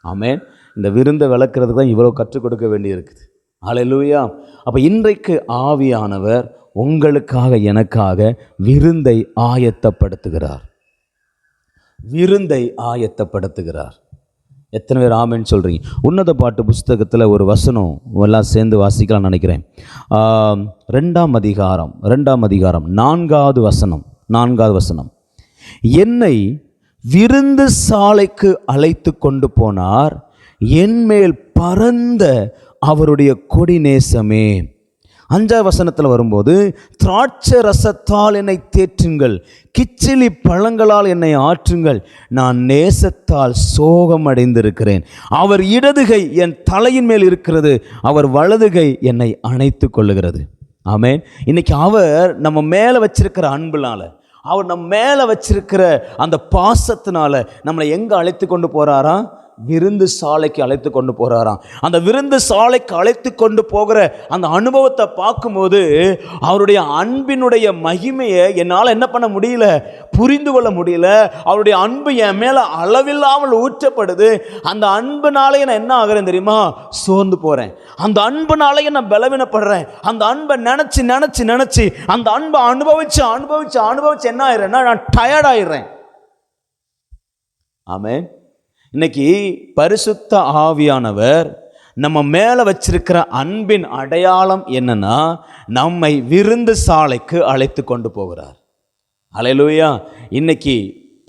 ஆமென். இந்த விருந்தை விளக்குறதுக்கு தான் இவ்வளோ கற்றுக் கொடுக்க வேண்டியிருக்குது. ஹல்லேலூயா. அப்போ இன்றைக்கு ஆவியானவர் உங்களுக்காக எனக்காக விருந்தை ஆயத்தப்படுத்துகிறார். விருந்தை ஆயத்தப்படுத்துகிறார். எத்தனை பேர் ஆமென்னு சொல்கிறீங்க? உன்னத பாட்டு புஸ்தகத்தில் ஒரு வசனம் எல்லாம் சேர்ந்து வாசிக்கலாம்னு நினைக்கிறேன். 2ஆம் அதிகாரம் 4வது வசனம். என்னை விருந்து சாலைக்கு அழைத்து கொண்டு போனார், என்மேல் பரந்த அவருடைய கொடி நேசமே. 5ஆம் வசனத்தில் வரும்போது, திராட்சை ரசத்தால் என்னை தேற்றுங்கள், கிச்சிலி பழங்களால் என்னை ஆற்றுங்கள், நான் நேசத்தால் சோகம் அடைந்திருக்கிறேன். அவர் இடதுகை என் தலையின் மேல் இருக்கிறது, அவர் வலதுகை என்னை அணைத்து கொள்ளுகிறது. ஆமென். இன்னைக்கு அவர் நம்ம மேலே வச்சிருக்கிற அன்புனால, அவர் நம்ம மேலே வச்சிருக்கிற அந்த பாசத்தினால நம்மளை எங்கே அழைத்து கொண்டு போகிறாரா? விருந்து சாலைக்கு அழைத்து கொண்டு போகிறாராம். அந்த விருந்து சாலைக்கு அழைத்து கொண்டு போகிற அந்த அனுபவத்தை பார்க்கும்போது அவருடைய அன்பினுடைய மகிமையை என்னால் என்ன பண்ண முடியல, புரிந்து கொள்ள முடியல. அவருடைய அன்பு என் மேலே அளவில்லாமல் ஊற்றப்படுது. அந்த அன்புனாலே நான் என்ன ஆகிறேன் தெரியுமா? சோர்ந்து போகிறேன். அந்த அன்புனாலே நான் பலவீனப்படுறேன். அந்த அன்பை நினச்சி அந்த அன்பை அனுபவிச்சு என்ன ஆயிடுறேன்னா நான் டயர்ட் ஆயிடுறேன். ஆமென். இன்னைக்கு பரிசுத்த ஆவியானவர் நம்ம மேலே வச்சிருக்கிற அன்பின் அடையாளம் என்னன்னா, நம்மை விருந்து சாலைக்கு அழைத்து கொண்டு போகிறார். ஹல்லேலூயா. இன்னைக்கு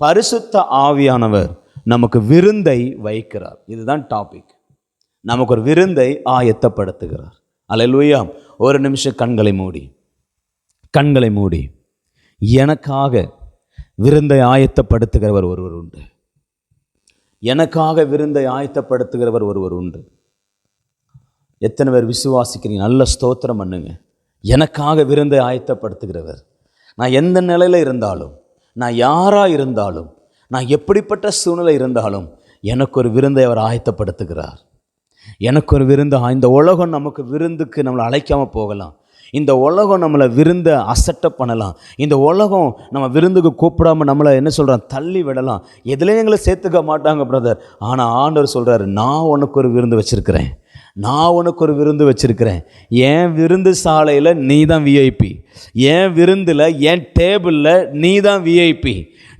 பரிசுத்த ஆவியானவர் நமக்கு விருந்தை வைக்கிறார். இதுதான் டாபிக். நமக்கு ஒரு விருந்தை ஆயத்தப்படுத்துகிறார். ஹல்லேலூயா. ஒரு நிமிஷம் கண்களை மூடி எனக்காக விருந்தை ஆயத்தப்படுத்துகிறவர் ஒருவர் உண்டு. எனக்காக விருந்தை ஆயத்தப்படுத்துகிறவர் ஒருவர் உண்டு. எத்தனை பேர் விசுவாசிக்கிறீங்க? நல்ல ஸ்தோத்திரம் பண்ணுங்க. எனக்காக விருந்தை ஆயத்தப்படுத்துகிறவர். நான் எந்த நிலையில் இருந்தாலும், நான் யாராக இருந்தாலும், நான் எப்படிப்பட்ட சூழ்நிலை இருந்தாலும் எனக்கு ஒரு விருந்தை அவர் ஆயத்தப்படுத்துகிறார். எனக்கு ஒரு விருந்து. இந்த உலகம் நமக்கு விருந்துக்கு நம்மளை அழைக்காமல் போகலாம். இந்த உலகம் நம்மளை விருந்த அசட்டை பண்ணலாம். இந்த உலகம் நம்ம விருந்துக்கு கூப்பிடாமல் நம்மளை என்ன சொல்கிறான், தள்ளி விடலாம். எதுலேயும் எங்களை சேர்த்துக்க மாட்டாங்க பிரதர். ஆனால் ஆண்டவர் சொல்கிறாரு, நான் உனக்கு ஒரு விருந்து வச்சுருக்கிறேன். என் விருந்து சாலையில் நீ தான் விஐபி. என் விருந்தில், என் டேபிளில் நீ தான் விஐபி.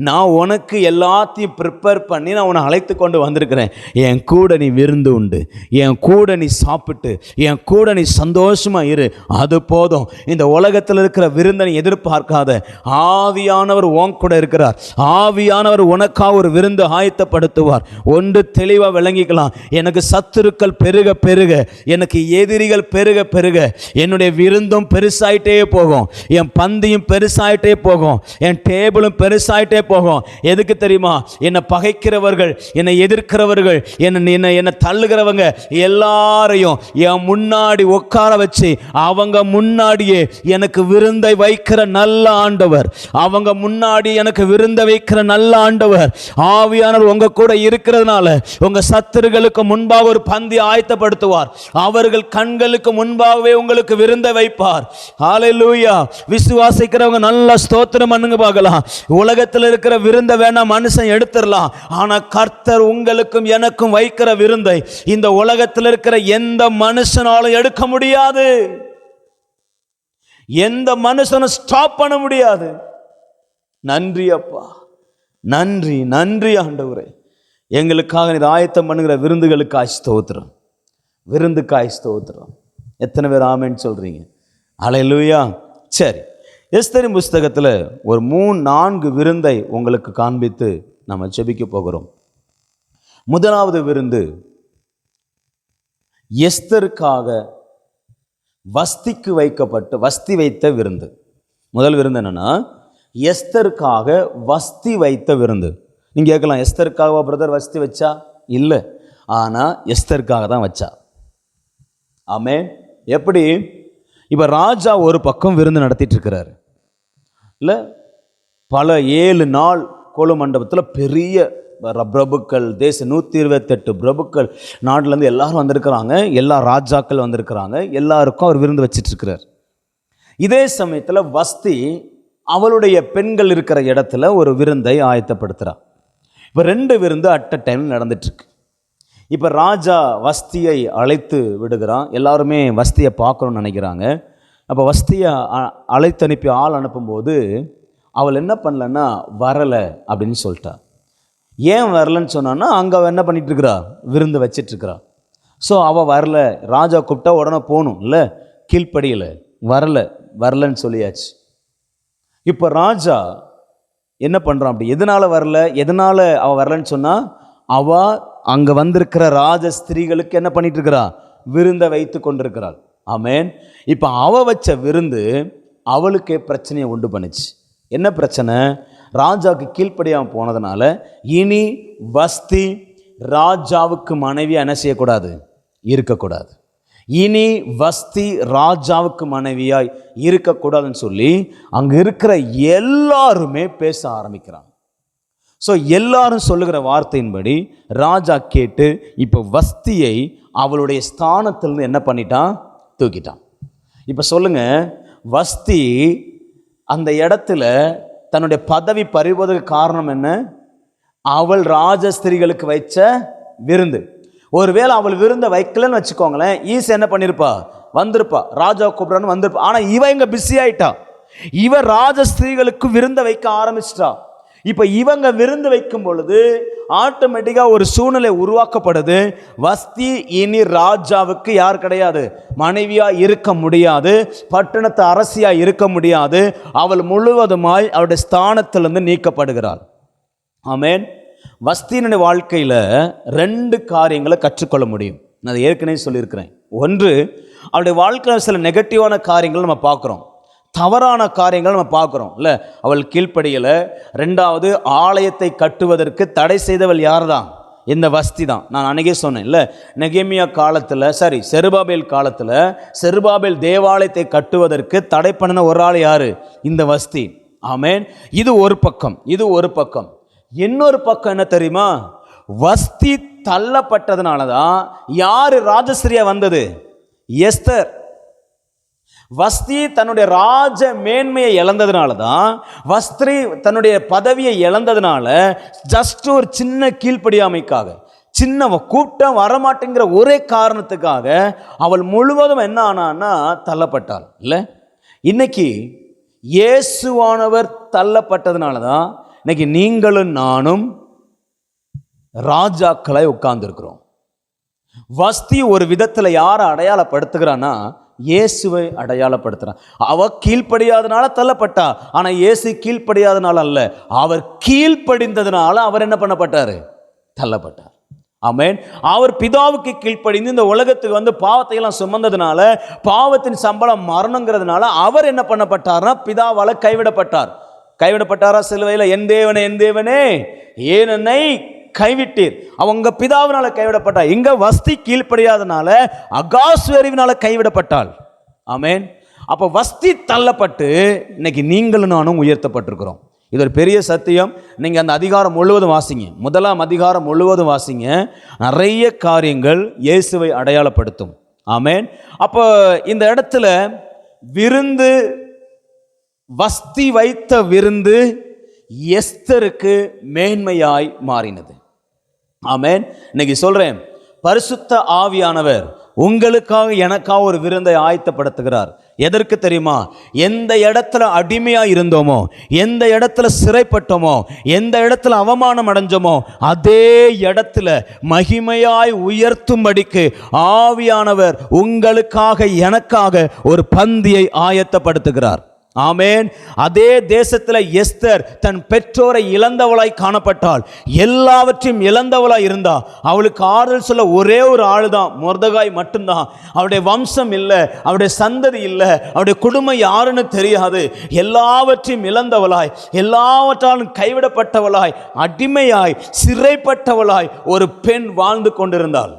நான் உனக்கு எல்லாத்தையும் ப்ரிப்பேர் பண்ணி நான் உன்னை அழைத்து கொண்டு வந்திருக்கிறேன். என் கூட நீ விருந்து உண்டு, என் கூட நீ சாப்பிட்டு, என் கூட நீ சந்தோஷமாக இரு. அது போதும். இந்த உலகத்தில் இருக்கிற விருந்தை நீ எதிர்பார்க்காத. ஆவியானவர் உன் கூட இருக்கிறார். ஆவியானவர் உனக்காக ஒரு விருந்து ஆயத்தப்படுத்துவார். ஒன்று தெளிவாக விளங்கிக்கலாம். எனக்கு சத்துருக்கள் பெருக பெருக, எனக்கு எதிரிகள் பெருக பெருக என்னுடைய விருந்தும் பெருசாயிட்டே போகும், என் பந்தியும் பெருசாயிட்டே போகும், என் டேபிளும் பெருசாயிட்டே போகும். எதுக்கு தெரியுமா? என்னை பகைக்கிறவர்கள், என்னை எதிர்க்கிறவர்கள், என்னை தள்ளுகிறவங்க எல்லாரையும் என் முன்னாடி உட்கார வச்சு அவங்க முன்னாடியே எனக்கு விருந்தை வைக்கிற நல்ல ஆண்டவர். அவங்க முன்னாடி எனக்கு விருந்தை வைக்கிற நல்ல ஆண்டவர். ஆவியானவர் உங்க கூட இருக்கிறதுனால உங்க சத்துருகளுக்கு முன்பாக ஒரு பந்தி ஆயத்தப்படுத்துவார். அவர்கள் கண்களுக்கு முன்பாகவே உங்களுக்கு விருந்தை வைப்பார். ஹல்லேலூயா. விசுவாசிக்கிறவங்க நல்ல ஸ்தோத்திரம் பண்ணுங்க பார்க்கலாம். உலகத்தில் இருக்கிற விருந்தை வேணா மனுஷன் எடுத்துடலாம். ஆனா கர்த்தர் உங்களுக்கும் எனக்கும் வைக்கிற விருந்தை இந்த உலகத்தில் இருக்கிற எந்த மனுஷனாலும் எடுக்க முடியாது. எந்த மனுஷனும் ஸ்டாப் பண்ண முடியாது. நன்றி அப்பா, நன்றி நன்றி ஆண்டவரே. எங்களுக்காக நீர் ஆயத்தம் பண்ணுகிற விருந்துகளுக்காய் ஸ்தோத்திரம், விருந்துக்காய் ஸ்தோத்திரம். எத்தனை பேர் ஆமென்னு சொல்றீங்க? ஹல்லேலூயா. சரி, எஸ்தரின் புஸ்தகத்தில் ஒரு 3-4 விருந்தை உங்களுக்கு காண்பித்து நம்ம ஜெபிக்க போகிறோம். முதலாவது விருந்து எஸ்தருக்காக வஸ்தி வைத்த விருந்து. முதல் விருந்து என்னன்னா எஸ்தருக்காக வஸ்தி வைத்த விருந்து. நீங்க கேட்கலாம், எஸ்தருக்காக பிரதர் வஸ்தி வச்சா? இல்லை, ஆனா எஸ்தருக்காக தான் வச்சா. ஆமென். எப்படி? இப்ப ராஜா ஒரு பக்கம் விருந்து நடத்திட்டு இருக்கிறாரு, இல்லை? பல 7 நாள் கொலு மண்டபத்தில் பெரிய பிரபுக்கள், 128 பிரபுக்கள் நாட்டிலேருந்து எல்லாரும் வந்திருக்கிறாங்க, எல்லா ராஜாக்கள் வந்திருக்கிறாங்க, எல்லாருக்கும் அவர் விருந்து வச்சிட்ருக்கிறார். இதே சமயத்தில் வஸ்தி அவளுடைய பெண்கள் இருக்கிற இடத்துல ஒரு விருந்தை ஆயத்தப்படுத்துகிறார். இப்போ 2 விருந்து அட் அ டைம் நடந்துட்டுருக்கு. இப்போ ராஜா வஸ்தியை அழைத்து விடுகிறான். எல்லாருமே வஸ்தியை பார்க்கணுன்னு நினைக்கிறாங்க. அப்போ வஸ்தியை அழைத்து அனுப்பி ஆள் அனுப்பும்போது அவள் என்ன பண்ணலன்னா வரலை அப்படின்னு சொல்லிட்டா. ஏன் வரலன்னு சொன்னான்னா அங்கே அவள் என்ன பண்ணிகிட்ருக்கிறா, விருந்து வச்சிட்ருக்கிறா. ஸோ அவள் வரல. ராஜா கூப்பிட்டா உடனே போகணும் இல்லை, கீழ்ப்படியில் வரலன்னு சொல்லியாச்சு. இப்போ ராஜா என்ன பண்ணுறான், அப்படி எதனால் வரல, எதனால் அவள் வரலன்னு சொன்னால் அவள் அங்கே வந்திருக்கிற ராஜ ஸ்திரீகளுக்கு என்ன பண்ணிட்டு இருக்கிறா, விருந்தை வைத்து கொண்டிருக்கிறாள். ஆமேன். இப்போ அவள் வச்ச விருந்து அவளுக்கே பிரச்சனையை உண்டு பண்ணுச்சு. என்ன பிரச்சனை, ராஜாவுக்கு கீழ்ப்படியாமல் போனதுனால இனி வஸ்தி ராஜாவுக்கு மனைவியை என்ன செய்யக்கூடாது, இருக்கக்கூடாது. இனி வஸ்தி ராஜாவுக்கு மனைவியாய் இருக்கக்கூடாதுன்னு சொல்லி அங்கே இருக்கிற எல்லாருமே பேச ஆரம்பிக்கிறாங்க. ஸோ எல்லாரும் சொல்லுகிற வார்த்தையின்படி ராஜா கேட்டு இப்போ வஸ்தியை அவளுடைய ஸ்தானத்திலிருந்து என்ன பண்ணிட்டான், தூக்கிட்டான். இப்போ சொல்லுங்க, வஸ்தி அந்த இடத்துல தன்னுடைய பதவி பறிவதற்கு காரணம் என்ன, அவள் ராஜஸ்திரிகளுக்கு வைச்ச விருந்து. ஒருவேளை அவள் விருந்தை வைக்கலன்னு வச்சுக்கோங்களேன், ஈஸி என்ன பண்ணியிருப்பா, வந்திருப்பா, ராஜா கூப்பிடான்னு வந்திருப்பா. ஆனால் இவ இங்கே பிஸி ஆயிட்டா. இவ ராஜஸ்திரிகளுக்கு விருந்தை வைக்க ஆரம்பிச்சிட்டா. இப்போ இவங்க விருந்து வைக்கும் பொழுது ஆட்டோமேட்டிக்காக ஒரு சூழ்நிலை உருவாக்கப்படுது. வஸ்தி இனி ராஜாவுக்கு யார் கிடையாது, மனைவியாக இருக்க முடியாது, பட்டணத்து அரசியாக இருக்க முடியாது. அவள் முழுவதுமாய் அவருடைய ஸ்தானத்திலிருந்து நீக்கப்படுகிறாள். ஆமேன். வஸ்தியினுடைய வாழ்க்கையில் 2 காரியங்களை கற்றுக்கொள்ள முடியும். நான் அதை ஏற்கனவே சொல்லியிருக்கிறேன். ஒன்று, அவளுடைய வாழ்க்கையில் சில நெகட்டிவான காரியங்கள் நம்ம பார்க்குறோம், தவறான காரியங்கள் நம்ம பார்க்குறோம் இல்லை, அவள் கீழ்ப்படியலை. 2வது, ஆலயத்தை கட்டுவதற்கு தடை செய்தவள் யார் தான், இந்த வஸ்தி தான். நான் அன்றைக்கே சொன்னேன் இல்லை, நெகேமியா காலத்தில், செருபாபேல் காலத்தில் செருபாபேல் தேவாலயத்தை கட்டுவதற்கு தடை பண்ணின ஒரு ஆள் யார், இந்த வஸ்தி. ஆமேன். இது ஒரு பக்கம். இன்னொரு பக்கம் என்ன தெரியுமா, வஸ்தி தள்ளப்பட்டதுனால தான் யார் ராஜஸ்திரியா வந்தது, எஸ்தர். வஸ்தி தன்னுடைய ராஜ மேன்மையை இழந்ததுனால தான், வஸ்திரி தன்னுடைய பதவியை இழந்ததுனால, ஜஸ்ட் ஒரு சின்ன கீழ்ப்படியாமைக்காக, சின்ன கூட்டம் வரமாட்டேங்கிற ஒரே காரணத்துக்காக அவள் முழுவதும் என்ன ஆனான்னா தள்ளப்பட்டாள் இல்லை. இன்னைக்கு இயேசுவானவர் தள்ளப்பட்டதுனால தான் இன்னைக்கு நீங்களும் நானும் ராஜாக்களை உட்கார்ந்துருக்கிறோம். வஸ்தி ஒரு விதத்தில் யாரை அடையாளப்படுத்துகிறான்னா இயேசுவை அடையாளப்படுத்துகிறான். அவ கீழ்ப்படியாதனால தள்ளப்பட்டா, ஆனால் இயேசு கீழ்ப்படியாதனால அல்ல, அவர் கீழ்ப்படிந்ததுனால அவர் என்ன பண்ணப்பட்டார், தள்ளப்பட்டார். ஆமேன். அவர் பிதாவுக்கு கீழ்ப்படிந்து இந்த உலகத்துக்கு வந்து பாவத்தை எல்லாம் சுமந்ததுனால, பாவத்தின் சம்பளம் மரணங்கிறதுனால அவர் என்ன பண்ணப்பட்டார்னா பிதாவால் கைவிடப்பட்டாரா சிலுவையில். என் தேவனே என் தேவனே ஏன் என்னை கைவிட்டீர், அவங்க பிதாவினால கைவிடப்பட்டா. இங்க வஸ்தி கீழ்ப்படியாதனால அகாஸ்வேரிவினால கைவிடப்பட்டாள். ஆமேன். அப்போ வஸ்தி தள்ளப்பட்டு இன்னைக்கு நீங்களும் நானும் உயர்த்தப்பட்டிருக்கிறோம். இது ஒரு பெரிய சத்தியம். நீங்கள் அந்த அதிகாரம் முழுவதும் வாசிங்க, 1ஆம் அதிகாரம் முழுவதும் வாசிங்க. நிறைய காரியங்கள் இயேசுவை அடையாளப்படுத்தும். ஆமேன். அப்போ இந்த இடத்துல விருந்து, வஸ்தி வைத்த விருந்து எஸ்தருக்கு மேன்மையாய் மாறினது. ஆமேன். இன்னைக்கு சொல்றேன், பரிசுத்த ஆவியானவர் உங்களுக்காக எனக்காக ஒரு விருந்தை ஆயத்தப்படுத்துகிறார். எதற்கு தெரியுமா, எந்த இடத்துல அடிமையா இருந்தோமோ, எந்த இடத்துல சிறைப்பட்டோமோ, எந்த இடத்துல அவமானம் அடைஞ்சோமோ, அதே இடத்துல மகிமையாய் உயர்த்தும்படிக்கு ஆவியானவர் உங்களுக்காக எனக்காக ஒரு பந்தியை ஆயத்தப்படுத்துகிறார். ஆமேன். அதே தேசத்தில் எஸ்தர் தன் பெற்றோரை இழந்தவளாய் காணப்பட்டாள். எல்லாவற்றையும் இழந்தவளாய் இருந்தா. அவளுக்கு ஆறுதல் சொல்ல ஒரே ஒரு ஆள் தான், மொர்தெகாய் மட்டும்தான். அவருடைய வம்சம் இல்லை, அவருடைய சந்ததி இல்லை, அவருடைய குடும்பம் யாருன்னு தெரியாது. எல்லாவற்றையும் இழந்தவளாய், எல்லாவற்றாலும் கைவிடப்பட்டவளாய், அடிமையாய், சிறைப்பட்டவளாய் ஒரு பெண் வாழ்ந்து கொண்டிருந்தாள்.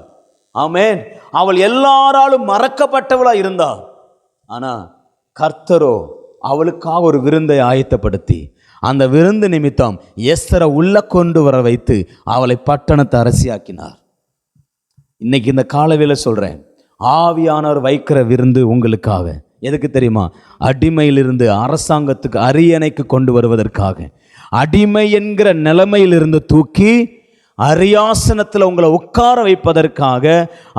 ஆமேன். அவள் எல்லாராலும் மறக்கப்பட்டவளாய் இருந்தாள். ஆனா கர்த்தரோ அவளுக்காக ஒரு விருந்தை ஆயத்தப்படுத்தி அந்த விருந்து நிமித்தம் எஸ்தரை உள்ள கொண்டு வர வைத்து அவளை பட்டணத்தை அரசியாக்கினார். இன்னைக்கு இந்த காலவேளை சொல்றேன், ஆவியானவர் வைக்கிற விருந்து உங்களுக்காக. எதுக்கு தெரியுமா? அடிமையிலிருந்து அரசாங்கத்துக்கு அரியணைக்கு கொண்டு வருவதற்காக. அடிமை என்கிற நிலைமையிலிருந்து தூக்கி அரியாசனத்தில் உங்களை உட்கார வைப்பதற்காக,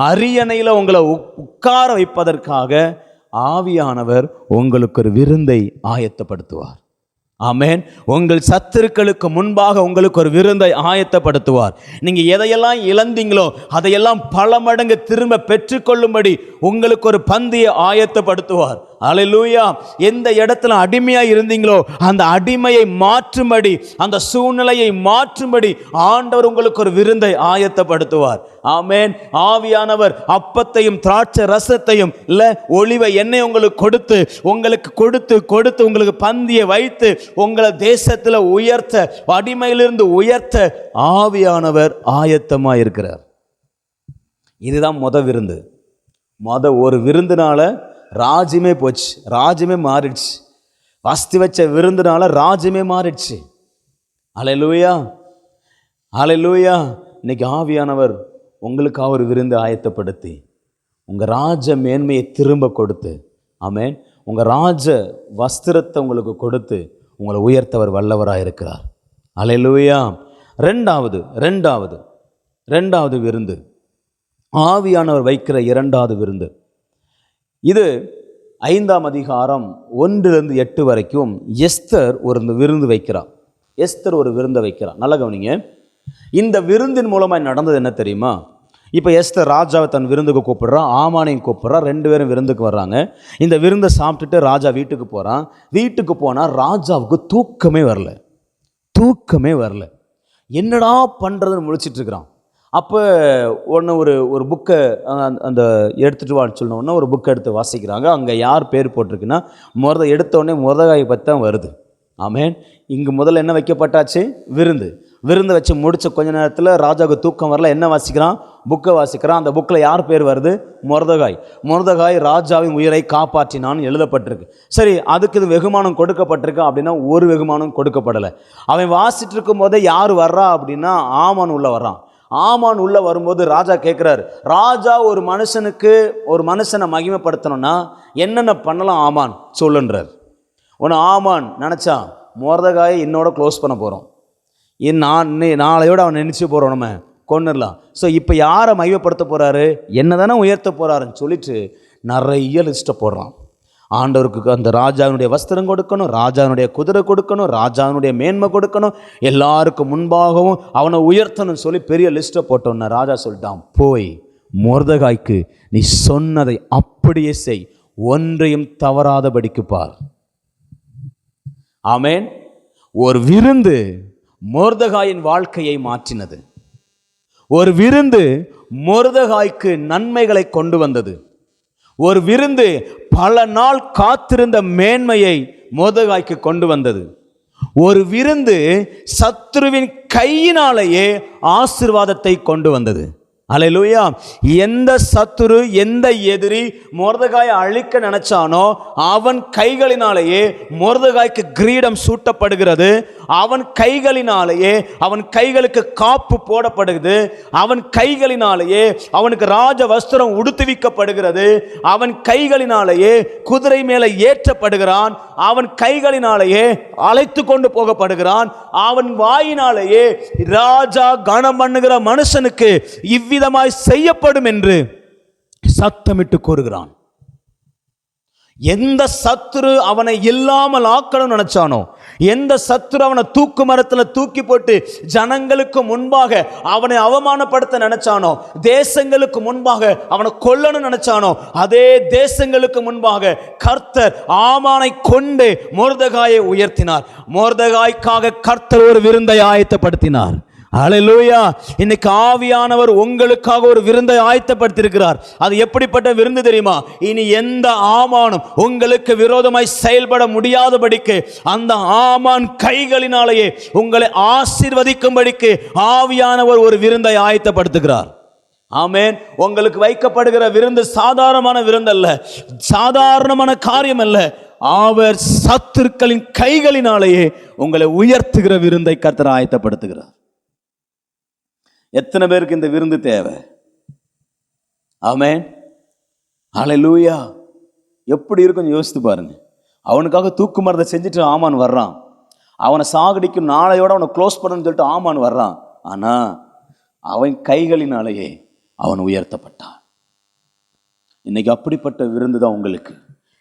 அரியணையில் உங்களை உட்கார வைப்பதற்காக ஆவியானவர் உங்களுக்கு ஒரு விருந்தை ஆயத்தப்படுத்துவார். ஆமென். உங்கள் சத்துருக்களுக்கு முன்பாக உங்களுக்கு ஒரு விருந்தை ஆயத்தப்படுத்துவார். நீங்க எதையெல்லாம் இழந்தீங்களோ அதையெல்லாம் பல மடங்கு திரும்ப பெற்றுக்கொள்ளும்படி உங்களுக்கு ஒரு பந்தியை ஆயத்தப்படுத்துவார். அல்லேலூயா. எந்த இடத்துல அடிமையா இருந்தீங்களோ அந்த அடிமையை மாற்றும்படி, அந்த சூழ்நிலையை மாற்றும்படி ஆண்டவர் உங்களுக்கு ஒரு விருந்தை ஆயத்தப்படுத்துவார். ஆமென். ஆவியானவர் அப்பத்தையும் திராட்சை ரசத்தையும் இல்ல ஒலிவ எண்ணெய் உங்களுக்கு கொடுத்து உங்களுக்கு பந்தியை வைத்து உங்களை தேசத்துல உயர்த்த, அடிமையிலிருந்து உயர்த்த ஆவியானவர் ஆயத்தமா இருக்கிறார். இதுதான் விருந்து. ஒரு விருந்துனால ராஜ்யமே போச்சு, ராஜ்யமே மாறிடுச்சு. வஸ்தி வச்ச விருந்துனால ராஜ்யமே மாறிடுச்சு. அல்லேலூயா, அல்லேலூயா. இன்னைக்கு ஆவியானவர் உங்களுக்காக ஒரு விருந்து ஆயத்தப்படுத்தி உங்கள் ராஜ மேன்மையை திரும்ப கொடுத்து, ஆமென், உங்கள் ராஜ வஸ்திரத்தை உங்களுக்கு கொடுத்து உங்களை உயர்த்தவர் வல்லவராக இருக்கிறார். அல்லேலூயா. ரெண்டாவது விருந்து, ஆவியானவர் வைக்கிற இரண்டாவது விருந்து. இது 5ஆம் அதிகாரம் 1-8 வரைக்கும் எஸ்தர் ஒரு விருந்து வைக்கிறார். எஸ்தர் ஒரு விருந்தை வைக்கிறார். நல்ல கவனிங்க. இந்த விருந்தின் மூலமாக நடந்தது என்ன தெரியுமா? இப்போ எஸ்தர் ராஜாவை தன் விருந்துக்கு கூப்பிடுறா, ஆமானையும் கூப்பிட்றா. 2 பேரும் விருந்துக்கு வர்றாங்க. இந்த விருந்தை சாப்பிட்டுட்டு ராஜா வீட்டுக்கு போகிறான். வீட்டுக்கு போனால் ராஜாவுக்கு தூக்கமே வரல. என்னடா பண்ணுறதுன்னு முழிச்சிட்டு இருக்கிறான். அப்போ ஒரு புக்கை அந்த எடுத்துகிட்டு வான்னு சொன்னோன்னா ஒரு புக்கை எடுத்து வாசிக்கிறாங்க. அங்கே யார் பேர் போட்டிருக்குன்னா எடுத்தோடனே முருதகாயை பற்றி தான் வருது. ஆமென். இங்கு முதல்ல என்ன வைக்கப்பட்டாச்சு? விருந்து வச்சு முடித்த கொஞ்ச நேரத்தில் ராஜாவுக்கு தூக்கம் வரல. என்ன வாசிக்கிறான்? புக்கை வாசிக்கிறான். அந்த புக்கில் யார் பேர் வருது? முருதகாய் ராஜாவின் உயிரை காப்பாற்றினான்னு எழுதப்பட்டிருக்கு. சரி, அதுக்கு இது வெகுமானம் கொடுக்கப்பட்டிருக்கு அப்படின்னா ஒரு வெகுமானம் கொடுக்கப்படலை. அவன் வாசிட்டு இருக்கும் போதே யார் வர்றா அப்படின்னா ஆமான் உள்ள வர்றான். ஆமான் உள்ள வரும்போது ராஜா கேட்குறாரு, ராஜா ஒரு மனுஷனை மகிமைப்படுத்தணும்னா என்னென்ன பண்ணலாம் ஆமான் சொல்லுன்றார். ஆமான் நினச்சா முருதகாயை என்னோட க்ளோஸ் பண்ண போகிறோம், நாளையோடு அவன் நினச்சி போகிறோம், நம்ம கொன்னுடலாம். ஸோ இப்போ யாரை மகிமைப்படுத்த போகிறாரு? என்ன தானே உயர்த்த போகிறாருன்னு சொல்லிட்டு நிறைய லிஸ்ட்டை போடுறான். ஆண்டவருக்கு அந்த ராஜாவினுடைய வஸ்திரம் கொடுக்கணும், ராஜாவினுடைய குதிரை கொடுக்கணும், ராஜாவினுடைய மேன்மை கொடுக்கணும், எல்லாருக்கும் முன்பாகவும் அவனை உயர்த்தணும்னு சொல்லி பெரிய லிஸ்ட்டை போட்டோன்னு ராஜா சொல்லிட்டான், போய் முருதகாய்க்கு நீ சொன்னதை அப்படியே செய், ஒன்றையும் தவறாதபடிக்கு பார். ஆமென். ஒரு விருந்து முருதகாயின் வாழ்க்கையை மாற்றினது. ஒரு விருந்து முருதகாய்க்கு நன்மைகளை கொண்டு வந்தது. ஒரு விருந்து பல நாள் காத்திருந்த மேன்மையை முருதகாய்க்கு கொண்டு வந்தது. ஒரு விருந்து சத்துருவின் கையினாலேயே ஆசீர்வாதத்தை கொண்டு வந்தது. அல்லேலூயா. எந்த சத்துரு, எந்த எதிரி முருதகாயை அழிக்க நினைச்சானோ அவன் கைகளினாலேயே முருதகாய்க்கு கிரீடம் சூட்டப்படுகிறது. அவன் கைகளினாலேயே அவன் கைகளுக்கு காப்பு போடப்படுகிறது. அவன் கைகளினாலேயே அவனுக்கு ராஜ வஸ்திரம் உடுத்துவிக்கப்படுகிறது. அவன் கைகளினாலேயே குதிரை மேலே ஏற்றப்படுகிறான். அவன் கைகளினாலேயே அழைத்து கொண்டு போகப்படுகிறான். அவன் வாயினாலேயே ராஜா கனம் பண்ணுகிற மனுஷனுக்கு இவ்விதமாய் செய்யப்படும் என்று சத்தமிட்டு கூறுகிறான். எந்த சத்துரு அவனை இல்லாமல் ஆக்கணும் நினைச்சானோ, எந்த சத்துரு அவனை தூக்கு மரத்தில் தூக்கி போட்டு ஜனங்களுக்கு முன்பாக அவனை அவமானப்படுத்த நினைச்சானோ, தேசங்களுக்கு முன்பாக அவனை கொல்லணும் நினைச்சானோ, அதே தேசங்களுக்கு முன்பாக கர்த்தர் ஆமானை கொண்டு முருதகாயை உயர்த்தினார். முருதகாய்க்காக கர்த்தர் ஒரு விருந்தை ஆயத்தப்படுத்தினார். அல்லேலூயா. இன்னைக்கு ஆவியானவர் உங்களுக்காக ஒரு விருந்தை ஆயத்தப்படுத்தியிருக்கிறார். அது எப்படிப்பட்ட விருந்து தெரியுமா? இனி எந்த ஆமானும் உங்களுக்கு விரோதமாய் செயல்பட முடியாதபடிக்கு அந்த ஆமான் கைகளினாலேயே உங்களை ஆசீர்வதிக்கும்படிக்கு ஆவியானவர் ஒரு விருந்தை ஆயத்தப்படுத்துகிறார். ஆமென். உங்களுக்கு வைக்கப்படுகிற விருந்து சாதாரணமான விருந்து அல்ல, சாதாரணமான காரியம் அல்ல. அவர் சத்துருக்களின் கைகளினாலேயே உங்களை உயர்த்துகிற விருந்தை கர்த்தர் ஆயத்தப்படுத்துகிறார். எத்தனை பேருக்கு இந்த விருந்து தேவை? ஆமென், ஹல்லேலூயா. எப்படி இருக்கும் யோசித்து பாருங்க. அவனுக்காக தூக்கு மரத்தை செஞ்சுட்டு ஆமான் வர்றான். அவனை சாகடிக்கும் நாளையோட அவனை க்ளோஸ் பண்ணணும்னு சொல்லிட்டு ஆமான் வர்றான். ஆனா அவன் கைகளினாலேயே அவன் உயர்த்தப்பட்டான். இன்னைக்கு அப்படிப்பட்ட விருந்து தான் உங்களுக்கு.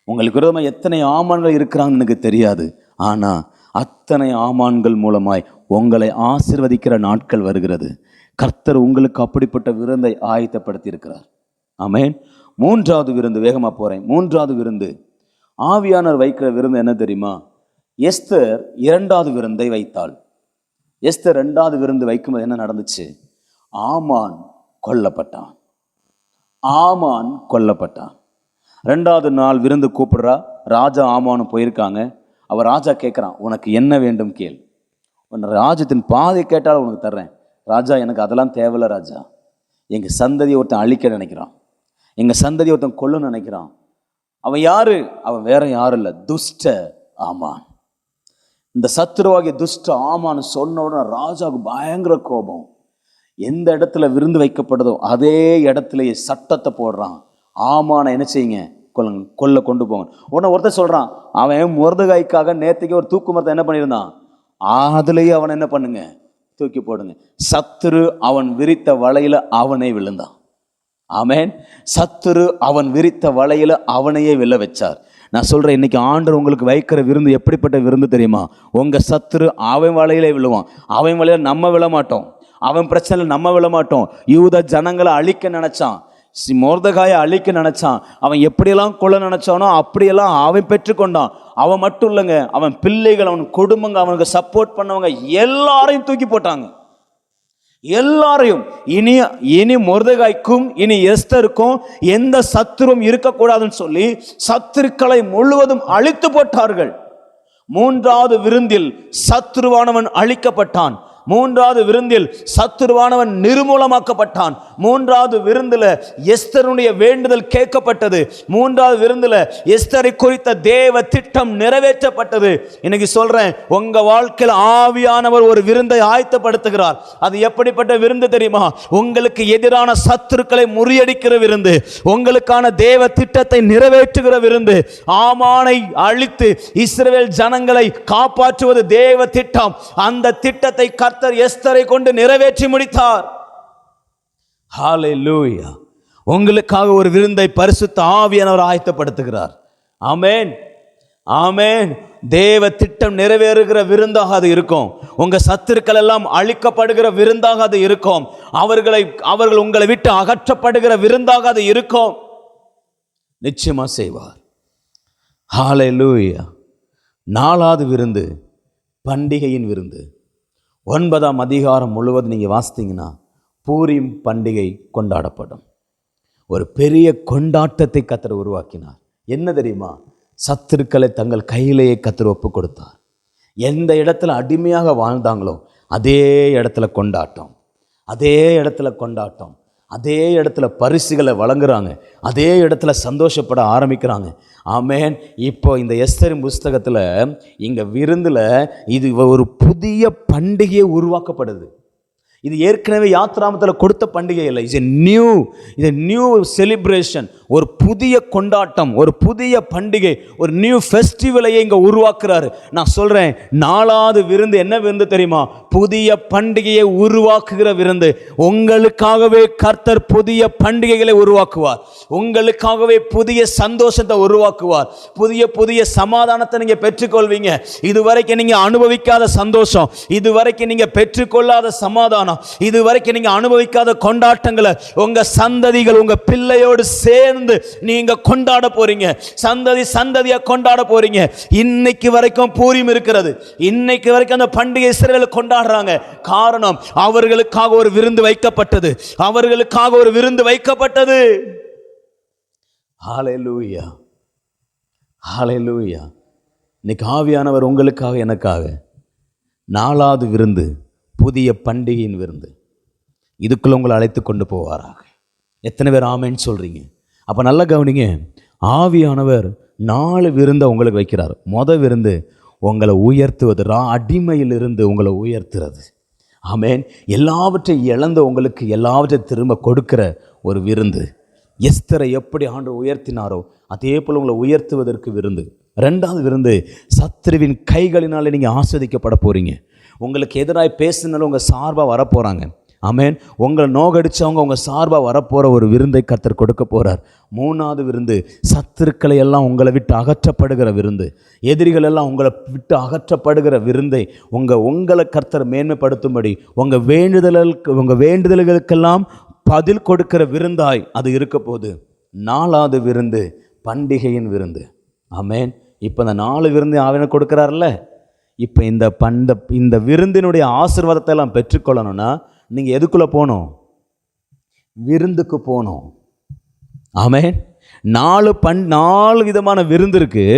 உங்களுக்கு விரோதமாக எத்தனை ஆமான்கள் இருக்கிறாங்கன்னு எனக்கு தெரியாது. ஆனா அத்தனை ஆமான்கள் மூலமாய் உங்களை ஆசீர்வதிக்கிற நாட்கள் வருகிறது. கர்த்தர் உங்களுக்கு அப்படிப்பட்ட விருந்தை ஆயத்தப்படுத்தி இருக்கிறார். ஆமென். மூன்றாவது விருந்து, வேகமா போறேன். மூன்றாவது விருந்து, ஆவியானவர் வைக்கிற விருந்து என்ன தெரியுமா? எஸ்தர் இரண்டாவது விருந்தை வைத்தாள். எஸ்தர் இரண்டாவது விருந்து வைக்கும்போது என்ன நடந்துச்சு? ஆமான் கொல்லப்பட்டான். ஆமான் கொல்லப்பட்டான். ரெண்டாவது நாள் விருந்து கூப்பிடுறா. ராஜா ஆமானும் போயிருக்காங்க. அவர் ராஜா கேட்குறான், உனக்கு என்ன வேண்டும் கேள், உன் ராஜ்யத்தின் பாதை கேட்டாலும் உனக்கு தர்றேன். ராஜா, எனக்கு அதெல்லாம் தேவையில்ல ராஜா. எங்கள் சந்ததியை ஒருத்தன் அழிக்க நினைக்கிறான், எங்கள் சந்ததியை ஒருத்தன் கொல்ல நினைக்கிறான். அவன் யாரு? அவன் வேற யாரும் இல்லை, துஷ்ட ஆமான். இந்த சத்துருவாகிய துஷ்ட ஆமான் சொன்ன உடனே ராஜாவுக்கு பயங்கர கோபம். எந்த இடத்துல விருந்து வைக்கப்படுதோ அதே இடத்துலயே சட்டத்தை போடுறான். ஆமானை என்ன செய்யுங்க, கொல்ல கொண்டு போங்க. உடனே ஒருத்தர் சொல்றான், அவன் மொர்தெகாய்க்காக நேற்றுக்கு ஒரு தூக்கு மரத்தை என்ன பண்ணியிருந்தான், அதுலேயே அவனை என்ன பண்ணுங்க, தூக்கி போடுங்க. சத்துரு அவன் விரித்த வலையில அவனே விழுந்தான். ஆமென். சத்துரு அவன் விரித்த வலையில அவனையே விழ வச்சார். நான் சொல்றேன், இன்னைக்கு ஆண்டவர் உங்களுக்கு வைக்கிற விருந்து எப்படிப்பட்ட விருந்து தெரியுமா? உங்க சத்துரு அவன் வலையிலே விழுவான். அவன் வலையில நம்ம விழ மாட்டோம், அவன் பிரச்சனை நம்ம விழ மாட்டோம். யூத ஜனங்களை அழிக்க நினைச்சான், மொர்தெகாயை அழிக்க நினைச்சான். அவன் எப்படியெல்லாம் கொள்ள நினைச்சானோ அப்படியெல்லாம் அவன் பெற்றுக்கொண்டான். அவன் மட்டும் இல்லைங்க, அவன் பிள்ளைகள், அவன் குடும்பங்க, அவனுக்கு சப்போர்ட் பண்ணவங்க எல்லாரையும் தூக்கி போட்டாங்க. எல்லாரையும். இனி மொர்தெகாய்க்கும் இனி எஸ்தருக்கும் எந்த சத்துரும் இருக்கக்கூடாதுன்னு சொல்லி சத்துருக்களை முழுவதும் அழித்து போட்டார்கள். மூன்றாவது விருந்தில் சத்துருவானவன் அழிக்கப்பட்டான். மூன்றாவது விருந்தில் சத்துருவானவன் நிர்மூலமாக்கப்பட்டான். மூன்றாவது விருந்தில் எஸ்தருடைய வேண்டுதல் கேட்கப்பட்டது. மூன்றாவது விருந்தில் எஸ்தரை குறித்த தேவ திட்டம் நிறைவேற்றப்பட்டது. இன்னைக்கு சொல்றேன், உங்க வாழ்க்கையில் ஆவியானவர் ஒரு விருந்தை ஆயத்தப்படுத்துகிறார். அது எப்படிப்பட்ட விருந்து தெரியுமா? உங்களுக்கு எதிரான சத்துருக்களை முறியடிக்கிற விருந்து, உங்களுக்கான தேவ திட்டத்தை நிறைவேற்றுகிற விருந்து. ஆமானை அழித்து இஸ்ரவேல் ஜனங்களை காப்பாற்றுவது தேவ திட்டம். அந்த திட்டத்தை கர்த்தர் எஸ்தரை கொண்டு நிறைவேற்றி முடித்தார். ஹல்லேலூயா. உங்களுக்காக ஒரு விருந்தை பரிசுத்த ஆவியானவர் ஆயத்தப்படுத்துகிறார். ஆமென், ஆமென். தேவ திட்டம் நிறைவேறுகிற விருந்தாக அது இருக்கும். உங்க சத்துருக்கள் எல்லாம் அழிக்கப்படுகிற விருந்தாக அது இருக்கும். அவர்கள் உங்களை விட்டு அகற்றப்படுகிற விருந்தாக அது இருக்கும். நிச்சயமா செய்வார். ஹல்லேலூயா. நாலாவது விருந்து பண்டிகையின் விருந்து. 9ஆம் அதிகாரம் முழுவதும் நீங்கள் வாசித்தீங்கன்னா பூரீம் பண்டிகை கொண்டாடப்படும். ஒரு பெரிய கொண்டாட்டத்தை கர்த்தர் உருவாக்கினார். என்ன தெரியுமா? சத்துருக்களை தங்கள் கையிலேயே கர்த்தர் ஒப்பு கொடுத்தார். எந்த இடத்துல அடிமையாக வாழ்ந்தாங்களோ அதே இடத்துல கொண்டாட்டம், அதே இடத்துல கொண்டாட்டம், அதே இடத்துல பரிசுகளை வழங்குறாங்க, அதே இடத்துல சந்தோஷப்பட ஆரம்பிக்கிறாங்க. ஆமென். இப்போ இந்த எஸ்தரின் புஸ்தகத்தில் இங்கே விருந்தில் இது ஒரு புதிய பண்டிகையை உருவாக்கப்படுது. இது ஏற்கனவே யாத்ராமத்தில் கொடுத்த பண்டிகை இல்லை. இது நியூ செலிப்ரேஷன். ஒரு புதிய கொண்டாட்டம், ஒரு புதிய பண்டிகை, ஒரு நியூ ஃபெஸ்டிவலையை இங்கே உருவாக்குறாரு. நான் சொல்கிறேன், நாலாவது விருந்து என்ன விருந்து தெரியுமா? புதிய பண்டிகையை உருவாக்குகிற விருந்து. உங்களுக்காகவே கர்த்தர் புதிய பண்டிகைகளை உருவாக்குவார். உங்களுக்காகவே புதிய சந்தோஷத்தை உருவாக்குவார். புதிய சமாதானத்தை நீங்கள் பெற்றுக்கொள்வீங்க. இதுவரைக்கும் நீங்கள் அனுபவிக்காத சந்தோஷம், இதுவரைக்கும் நீங்கள் பெற்றுக்கொள்ளாத சமாதானம், இதுவரைக்கும் நீங்க அனுபவிக்காத கொண்டாட்டங்களை உங்க சந்ததிகள், உங்க பிள்ளையோடு சேர்ந்து நீங்க கொண்டாட போறீங்க. சந்ததியா கொண்டாட போறீங்க. இன்னைக்கு வரைக்கும் பூரீம் இருக்கிறது. இன்னைக்கு வரைக்கும் அந்த பண்டிகை இஸ்ரவேல் கொண்டாடுறாங்க. காரணம், அவர்களுக்காக ஒரு விருந்து வைக்கப்பட்டது. அவர்களுக்காக ஒரு விருந்து வைக்கப்பட்டது. ஹல்லேலூயா, ஹல்லேலூயா. இன்னைக்கு ஆவியானவர் உங்களுக்காக, எனக்காக நாலாவது விருந்து, புதிய பண்டிகையின் விருந்து, இதுக்குள்ள உங்களை அழைத்து கொண்டு போவாராக. எத்தனை பேர் ஆமென்னு சொல்றீங்க? அப்ப நல்லா கவனிங்க. ஆவியானவர் 4 விருந்தை உங்களுக்கு வைக்கிறார். விருந்து உங்களை உயர்த்துவது, அடிமையிலிருந்து உங்களை உயர்த்துறது. ஆமென். எல்லாவற்றையும் இழந்த உங்களுக்கு எல்லாவற்றையும் திரும்ப கொடுக்கிற ஒரு விருந்து. எஸ்தரை எப்படி ஆண்டவர் உயர்த்தினாரோ அதே போல் உங்களை உயர்த்துவதற்கு விருந்து. 2வது விருந்து, சத்துருவின் கைகளினாலே நீங்கள் ஆஸ்வதிக்கப்பட போகிறீங்க. உங்களுக்கு எதிராக பேசினாலும் உங்கள் சார்பாக வரப்போகிறாங்க. ஆமென். உங்களை நோகடிச்சவங்க உங்கள் சார்பாக வரப்போகிற ஒரு விருந்தை கர்த்தர் கொடுக்க போகிறார். 3வது விருந்து, சத்துருக்களை எல்லாம் உங்களை விட்டு அகற்றப்படுகிற விருந்து. எதிரிகள் எல்லாம் உங்களை விட்டு அகற்றப்படுகிற விருந்தை உங்களை கர்த்தர் மேன்மைப்படுத்தும்படி உங்கள் வேண்டுதல்களுக்கெல்லாம் பதில் கொடுக்கிற விருந்தாய் அது இருக்க போகுது. 4வது விருந்து, பண்டிகையின் விருந்து. ஆமென். இப்போ இந்த 4 விருந்து ஆவியானவர் கொடுக்குறாருல்ல, இப்போ இந்த விருந்தினுடைய ஆசீர்வாதத்தை எல்லாம் பெற்றுக்கொள்ளணும்னா நீங்கள் எதுக்குள்ளே போகணும்? விருந்துக்கு போகணும். ஆமென். 4 விதமான விருந்து இருக்குது.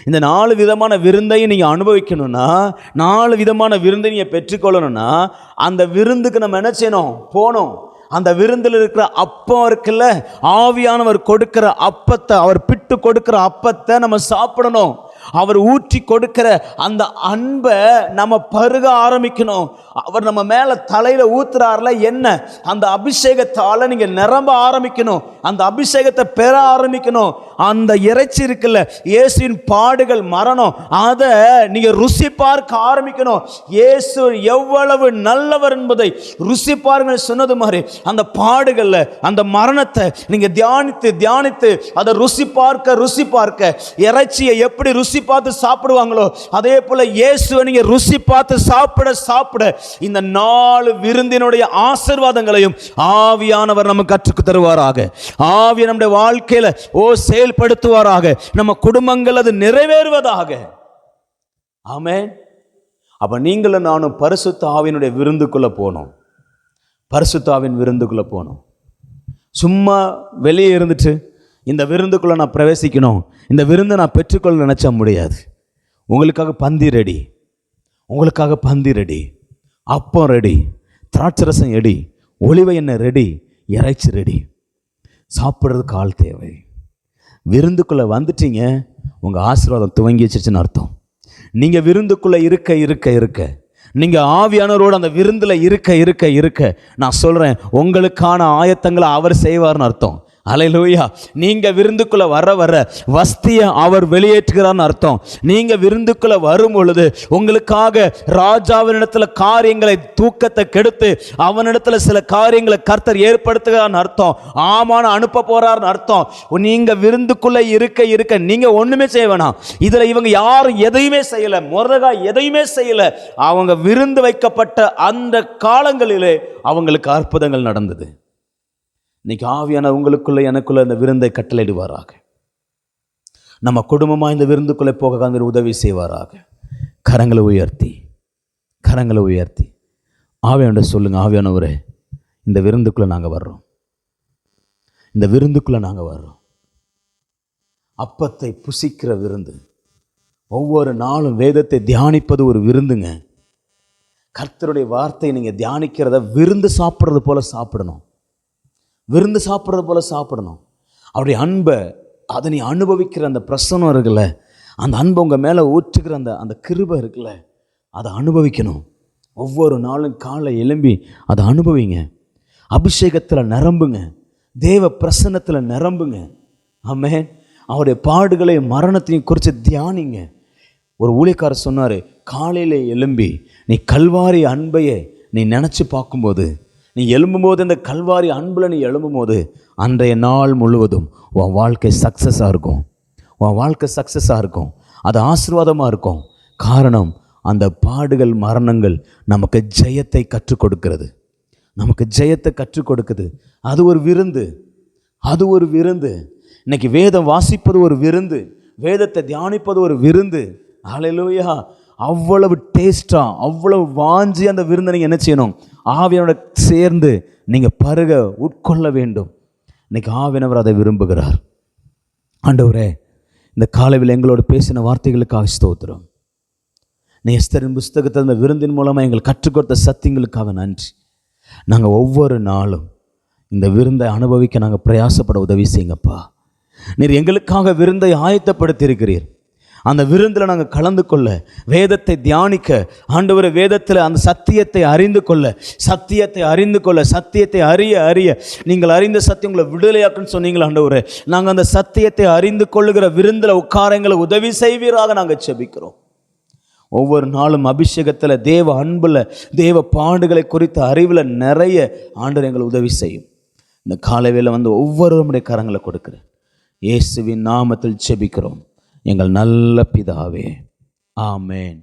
இந்த 4 விதமான விருந்தையும் நீங்கள் அனுபவிக்கணும்னா, 4 விதமான விருந்தை நீங்கள் பெற்றுக்கொள்ளணும்னா அந்த விருந்துக்கு நம்ம என்ன செய்யணும்? போகணும். அந்த விருந்தில் இருக்கிற அப்பம் இருக்குல்ல, ஆவியானவர் கொடுக்கிற அப்பத்தை, அவர் பிட்டு கொடுக்கிற அப்பத்தை நம்ம சாப்பிடணும். அவர் ஊற்றி கொடுக்கிற அந்த அன்பை நம்ம பருக ஆரம்பிக்கணும். அவர் நம்ம மேலே தலையில் ஊத்துறாருல என்ன, அந்த அபிஷேகத்தால் நீங்கள் நிரம்ப ஆரம்பிக்கணும். அந்த அபிஷேகத்தை பெற ஆரம்பிக்கணும். அந்த இறைச்சி இருக்குல்ல, இயேசுவின் பாடுகள், மரணம், அதை நீங்கள் ருசி பார்க்க ஆரம்பிக்கணும். இயேசு எவ்வளவு நல்லவர் என்பதை ருசி பாருங்கள் சொன்னது மாதிரி அந்த பாடுகளில் அந்த மரணத்தை நீங்கள் தியானித்து தியானித்து அதை ருசி பார்க்க இறைச்சியை எப்படி ருசி பார்த்து சாப்பிடுவாங்களோ அதே போல இயேசுவை நீங்க ருசி பார்த்து சாப்பிட இந்த 4 விருந்தினுடைய ஆசீர்வாதங்களையும் ஆவியானவர் நமக்கு கற்றுக் தருவாராக. ஆவியானவர் நம்முடைய வாழ்க்கையில செயல்படுத்துவாராக. நம்ம குடும்பங்கள் அது நிறைவேறுவதாக. ஆமென். அப்ப நீங்களும் நானும் பரிசுத்த ஆவியினுடைய விருந்துக்குள்ள போனோம். பரிசுத்த ஆவியின் விருந்துக்குள்ள போனோம். சும்மா வெளியே இருந்துட்டு இந்த விருந்துக்குள்ளே நான் பிரவேசிக்கணும், இந்த விருந்தை நான் பெற்றுக்கொள்ள நினச்சா முடியாது. உங்களுக்காக பந்தி ரெடி, அப்பம் ரெடி, திராட்சரசம் ரெடி, ஒலிவ எண்ணெய் ரெடி, இறைச்சி ரெடி. சாப்பிட்றதுக்கு ஆள் தேவை. விருந்துக்குள்ளே வந்துட்டீங்க, உங்கள் ஆசீர்வாதம் துவங்கி வச்சிருச்சுன்னு அர்த்தம். நீங்கள் விருந்துக்குள்ளே இருக்க நீங்கள் ஆவியானவரோடு அந்த விருந்தில் இருக்க நான் சொல்கிறேன், உங்களுக்கான ஆயத்தங்களை அவர் செய்வார்னு அர்த்தம். அல்லேலூயா. நீங்க விருந்துக்குள்ள வர வஸ்தியை அவர் வெளியேற்றுகிறார்னு அர்த்தம். நீங்க விருந்துக்குள்ள வரும் பொழுது உங்களுக்காக ராஜாவினிடத்துல காரியங்களை, தூக்கத்தை கெடுத்து அவனிடத்துல சில காரியங்களை கர்த்தர் ஏற்படுத்துகிறார்னு அர்த்தம். ஆமான அனுப்ப போறார்னு அர்த்தம். நீங்க விருந்துக்குள்ள இருக்க நீங்க ஒண்ணுமே செய்ய வேணாம். இதுல இவங்க யாரும் எதையுமே செய்யல, மொர்தெகாய் எதையுமே செய்யல. அவங்க விருந்து வைக்கப்பட்ட அந்த காலங்களிலே அவங்களுக்கு அற்புதங்கள் நடந்தது. இன்னைக்கு ஆவியான உங்களுக்குள்ள எனக்குள்ள இந்த விருந்தை கட்டளையிடுவாராக. நம்ம குடும்பமாக இந்த விருந்துக்குள்ளே போக உதவி செய்வாராக. கரங்களை உயர்த்தி ஆவியானவரை சொல்லுங்க, ஆவியானவரே இந்த விருந்துக்குள்ளே நாங்கள் வர்றோம். அப்பத்தை புசிக்கிற விருந்து. ஒவ்வொரு நாளும் வேதத்தை தியானிப்பது ஒரு விருந்துங்க. கர்த்தருடைய வார்த்தையை நீங்கள் தியானிக்கிறத விருந்து சாப்பிட்றது போல சாப்பிடணும். அவருடைய அன்பை, அதை நீ அனுபவிக்கிற அந்த பிரசனம் இருக்குல்ல, அந்த அன்பை உங்கள் மேலே ஊற்றுக்கிற அந்த கிருபை இருக்குல்ல, அதை அனுபவிக்கணும். ஒவ்வொரு நாளும் காலை எழும்பி அதை அனுபவிங்க. அபிஷேகத்தில் நிரம்புங்க, தேவ பிரசன்னத்தில் நிரம்புங்க. ஆமென். அவருடைய பாடுகளையும் மரணத்தையும் குறித்து தியானிங்க. ஒரு ஊழியக்காரர் சொன்னார், காலையில் எழும்பி நீ கல்வாரி அன்பையை நீ நினச்சி பார்க்கும்போது, நீ எழும்பும்போது அந்த கல்வாரி அன்பில் நீ எழும்பும்போது அன்றைய நாள் முழுவதும் உன் வாழ்க்கை சக்ஸஸாக இருக்கும். அது ஆசீர்வாதமாக இருக்கும். காரணம், அந்த பாடுகள், மரணங்கள் நமக்கு ஜெயத்தை கற்றுக் கொடுக்குது. அது ஒரு விருந்து. இன்னைக்கு வேதம் வாசிப்பது ஒரு விருந்து, வேதத்தை தியானிப்பது ஒரு விருந்து. ஹல்லேலூயா. அவ்வளவு டேஸ்டாக, அவ்வளவு வாஞ்சி அந்த விருந்தை நீங்கள் என்ன செய்யணும்? ஆவியானோட சேர்ந்து நீங்கள் பருக உட்கொள்ள வேண்டும். இன்னைக்கு ஆவியானவர் அதை விரும்புகிறார். ஆண்டவரே, இந்த காலையில் எங்களோடு பேசின வார்த்தைகளுக்காக ஸ்தோத்திரம். நீ எஸ்தரின் புஸ்தகத்தை அந்த விருந்தின் மூலமாக எங்களுக்கு கற்றுக் கொடுத்த சத்தியங்களுக்காக நன்றி. நாங்கள் ஒவ்வொரு நாளும் இந்த விருந்தை அனுபவிக்க நாங்கள் பிரயாசப்பட உதவி செய்யுங்கப்பா. நீர் எங்களுக்காக விருந்தை ஆயத்தப்படுத்தியிருக்கிறீர். அந்த விருந்தில் நாங்கள் கலந்து கொள்ள, வேதத்தை தியானிக்க, ஆண்டவரே வேதத்தில் அந்த சத்தியத்தை அறிந்து கொள்ள, சத்தியத்தை அறிய நீங்கள் அறிந்த சத்தியம் உங்களை விடுதலையாக்குன்னு சொன்னீங்களா ஆண்டவரே. நாங்கள் அந்த சத்தியத்தை அறிந்து கொள்ளுகிற விருந்தில் உட்கார எங்களை உதவி செய்வீராக நாங்கள் செபிக்கிறோம். ஒவ்வொரு நாளும் அபிஷேகத்தில், தேவ அன்பில், தேவ பாடுகளை குறித்த அறிவில் நிறைய ஆண்டவர் எங்களை உதவி செய்யும். இந்த காலைவேளை வந்து ஒவ்வொருவருடைய கரங்களை கொடுக்குறேன். இயேசுவின் நாமத்தில் செபிக்கிறோம் எங்கள் நல்ல பிதாவே, ஆமேன்.